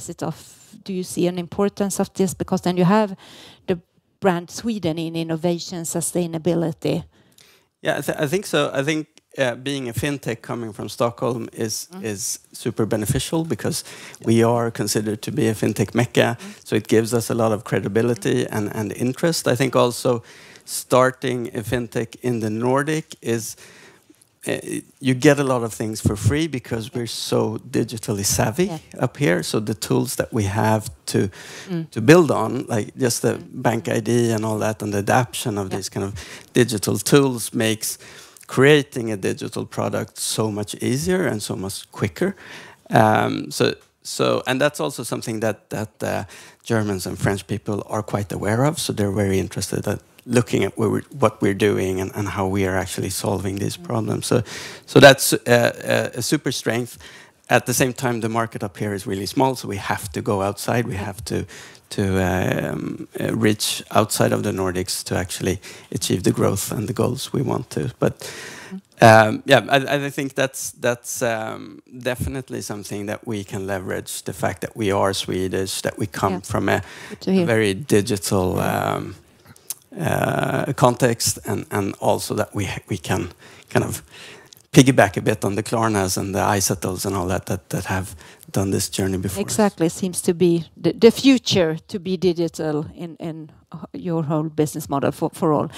Do you see an importance of this? Because then you have the brand Sweden in innovation, sustainability. Yeah, I think so. I think being a fintech coming from Stockholm is super beneficial because we are considered to be a fintech mecca. So it gives us a lot of credibility and interest. I think also starting a fintech in the Nordic is you get a lot of things for free because we're so digitally savvy up here. So the tools that we have to build on, like just the bank ID and all that, and the adaption of these kind of digital tools makes creating a digital product so much easier and so much quicker. So and that's also something that Germans and French people are quite aware of. So they're very interested at looking at what we're doing and how we are actually solving these problems. So that's a super strength. At the same time, the market up here is really small, so we have to go outside. We have to reach outside of the Nordics to actually achieve the growth and the goals we want to. But I think that's definitely something that we can leverage. The fact that we are Swedish, that we come from a very digital context, and also that we can kind of piggyback a bit on the Klarnas and the Isatals and all that have done this journey before. Exactly, seems to be the future to be digital in your whole business model for all.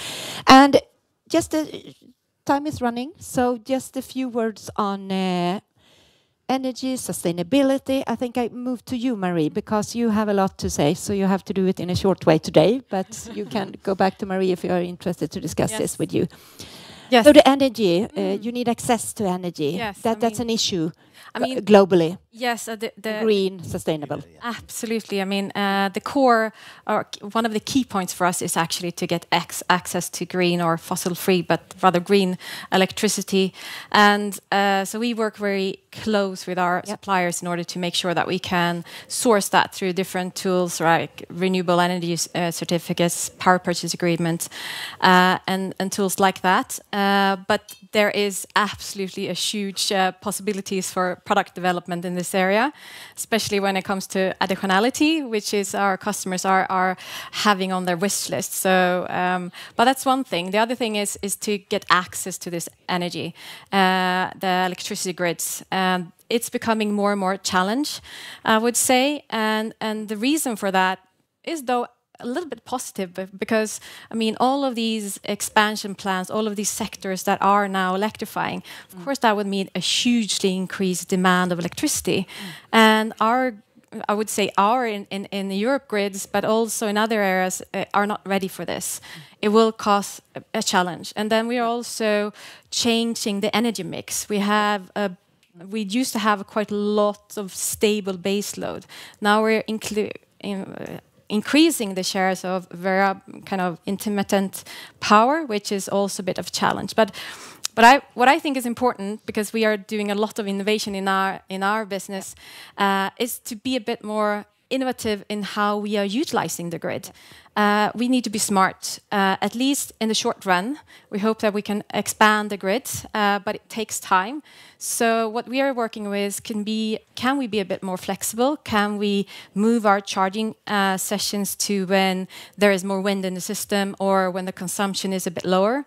And just time is running, so just a few words on energy, sustainability. I think I move to you, Marie, because you have a lot to say, so you have to do it in a short way today, but you can go back to Marie if you are interested to discuss this with you. Yes. So the energy, you need access to energy. Yes, That's an issue globally. Yes, the green, sustainable. Absolutely. I mean, the core, or one of the key points for us is actually to get access to green or fossil-free, but rather green electricity. And so we work very close with our suppliers in order to make sure that we can source that through different tools like renewable energy certificates, power purchase agreement, and tools like that. But there is absolutely a huge possibilities for product development in this area, especially when it comes to additionality, which is our customers are having on their wish list. So, but that's one thing. The other thing is to get access to this energy, the electricity grids. It's becoming more and more challenge, I would say, and the reason for that is though a little bit positive, because I mean all of these expansion plans, all of these sectors that are now electrifying, of course that would mean a hugely increased demand of electricity, and I would say in the Europe grids, but also in other areas are not ready for this. It will cause a challenge, and then we are also changing the energy mix. We used to have quite a lot of stable base load. Now we're increasing the shares of very kind of intermittent power, which is also a bit of a challenge. But what I think is important, because we are doing a lot of innovation in our business, is to be a bit more innovative in how we are utilizing the grid. We need to be smart, at least in the short run. We hope that we can expand the grid, but it takes time. So what we are working with can we be a bit more flexible? Can we move our charging sessions to when there is more wind in the system or when the consumption is a bit lower?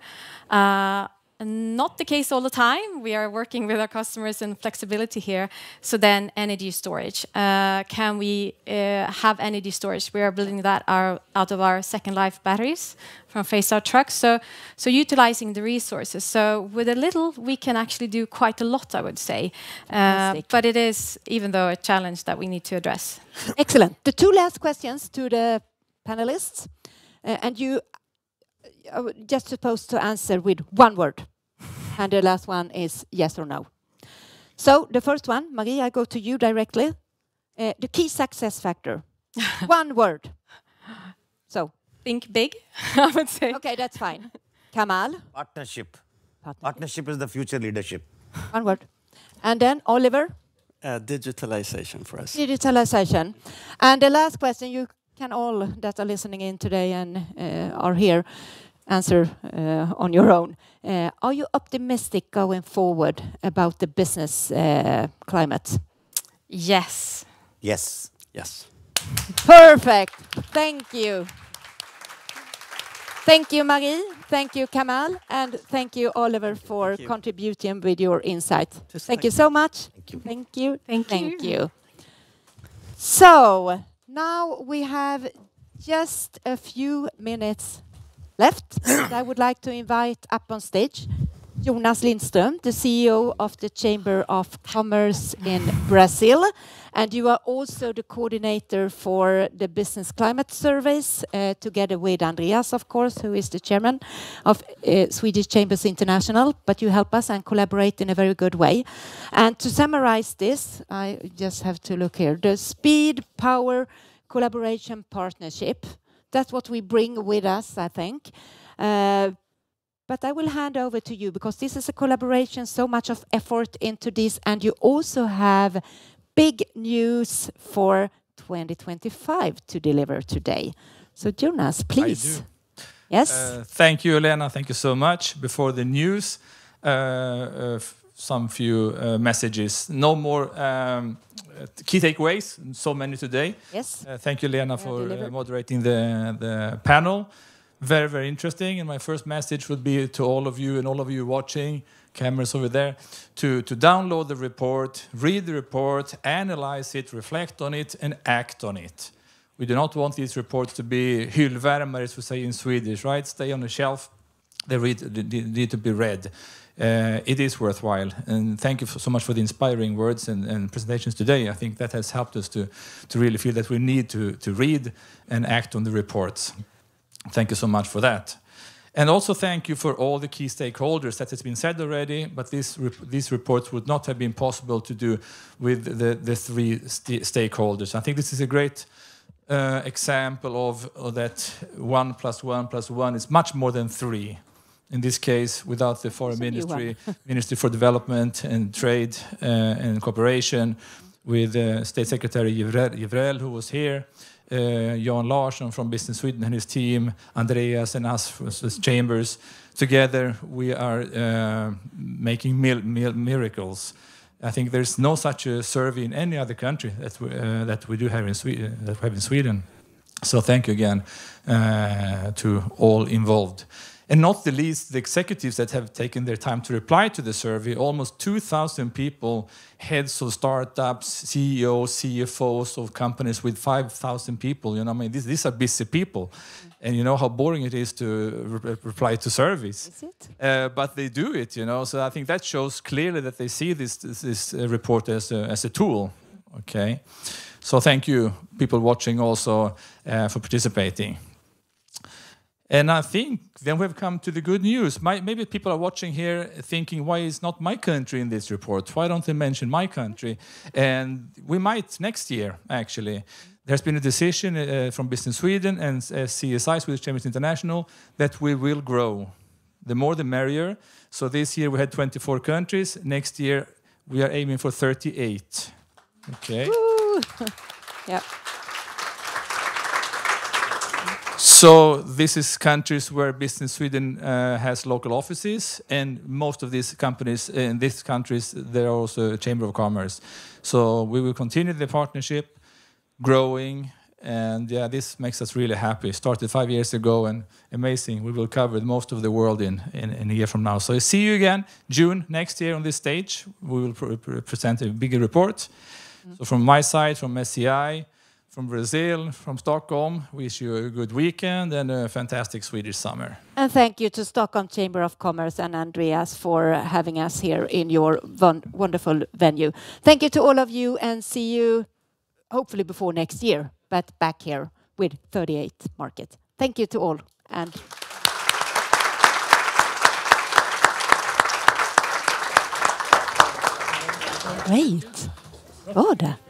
not the case all the time. We are working with our customers in flexibility here. So then energy storage. Can we have energy storage? We are building that out of our second life batteries from phased-out trucks. So utilizing the resources. So with a little, we can actually do quite a lot, I would say. But it is, even though, a challenge that we need to address. Excellent. The two last questions to the panelists. And you are just supposed to answer with one word. And the last one is yes or no. So the first one, Marie, I go to you directly. The key success factor. One word. So. Think big, I would say. Okay, that's fine. Kamal? Partnership. Partnership is the future leadership. One word. And then Oliver? Digitalization for us. Digitalization. And the last question, you can all that are listening in today and are here answer on your own. Are you optimistic going forward about the business climate? Yes. Yes. Yes. Perfect. Thank you. Thank you, Marie. Thank you, Kamal. And thank you, Oliver, for contributing with your insight. Thank you so much. Thank you. Thank you. Thank you. So now we have just a few minutes left. And I would like to invite up on stage Jonas Lindström, the CEO of the Chamber of Commerce in Brazil. And you are also the coordinator for the business climate surveys, together with Andreas, of course, who is the chairman of Swedish Chambers International. But you help us and collaborate in a very good way. And to summarize this, I just have to look here. The speed, power, collaboration, partnership. That's what we bring with us, I think. But I will hand over to you because this is a collaboration, so much of effort into this, and you also have big news for 2025 to deliver today. So Jonas, please. I do. Yes. Thank you, Lena. Thank you so much. Before the news, some few messages. No more key takeaways. So many today. Yes. Thank you, Lena, for moderating the panel. Very, very interesting. And my first message would be to all of you and all of you watching, cameras over there, to download the report, read the report, analyze it, reflect on it, and act on it. We do not want these reports to be hyllvärmare, as we say in Swedish, right? Stay on the shelf. They need to be read. It is worthwhile. And thank you so much for the inspiring words and presentations today. I think that has helped us to really feel that we need to read and act on the reports. Thank you so much for that. And also thank you for all the key stakeholders. That has been said already, but these reports would not have been possible to do with the three stakeholders. I think this is a great example of that 1 + 1 + 1 is much more than 3. In this case, without the Foreign Ministry, Ministry for Development and Trade and Cooperation, with State Secretary Jivrel, who was here, Jan Larsson from Business Sweden and his team, Andreas and us from Chambers. Together, we are making miracles. I think there's no such a survey in any other country that we do have in Sweden. That we have in Sweden. So thank you again to all involved. And not the least, the executives that have taken their time to reply to the survey. Almost 2,000 people, heads of startups, CEOs, CFOs of companies with 5,000 people. You know, I mean, these are busy people. And you know how boring it is to reply to surveys. Is it? But they do it, you know. So I think that shows clearly that they see this report as a tool. Okay. So thank you, people watching also, for participating. And I think then we've come to the good news. Maybe people are watching here thinking, why is not my country in this report? Why don't they mention my country? And we might next year, actually. There's been a decision from Business Sweden and CSI, Swedish Chambers International, that we will grow. The more the merrier. So this year we had 24 countries. Next year we are aiming for 38. Okay. Yeah. So this is countries where Business Sweden has local offices, and most of these companies in these countries, there are also a Chamber of Commerce. So we will continue the partnership, growing, And yeah, this makes us really happy. Started 5 years ago, and amazing. We will cover most of the world in a year from now. So see you again June next year on this stage. We will present a bigger report. So from my side, from SCI, from Brazil, from Stockholm, wish you a good weekend and a fantastic Swedish summer. And thank you to Stockholm Chamber of Commerce and Andreas for having us here in your wonderful venue. Thank you to all of you, and see you hopefully before next year, but back here with 38 Market. Thank you to all. And great. Bra där.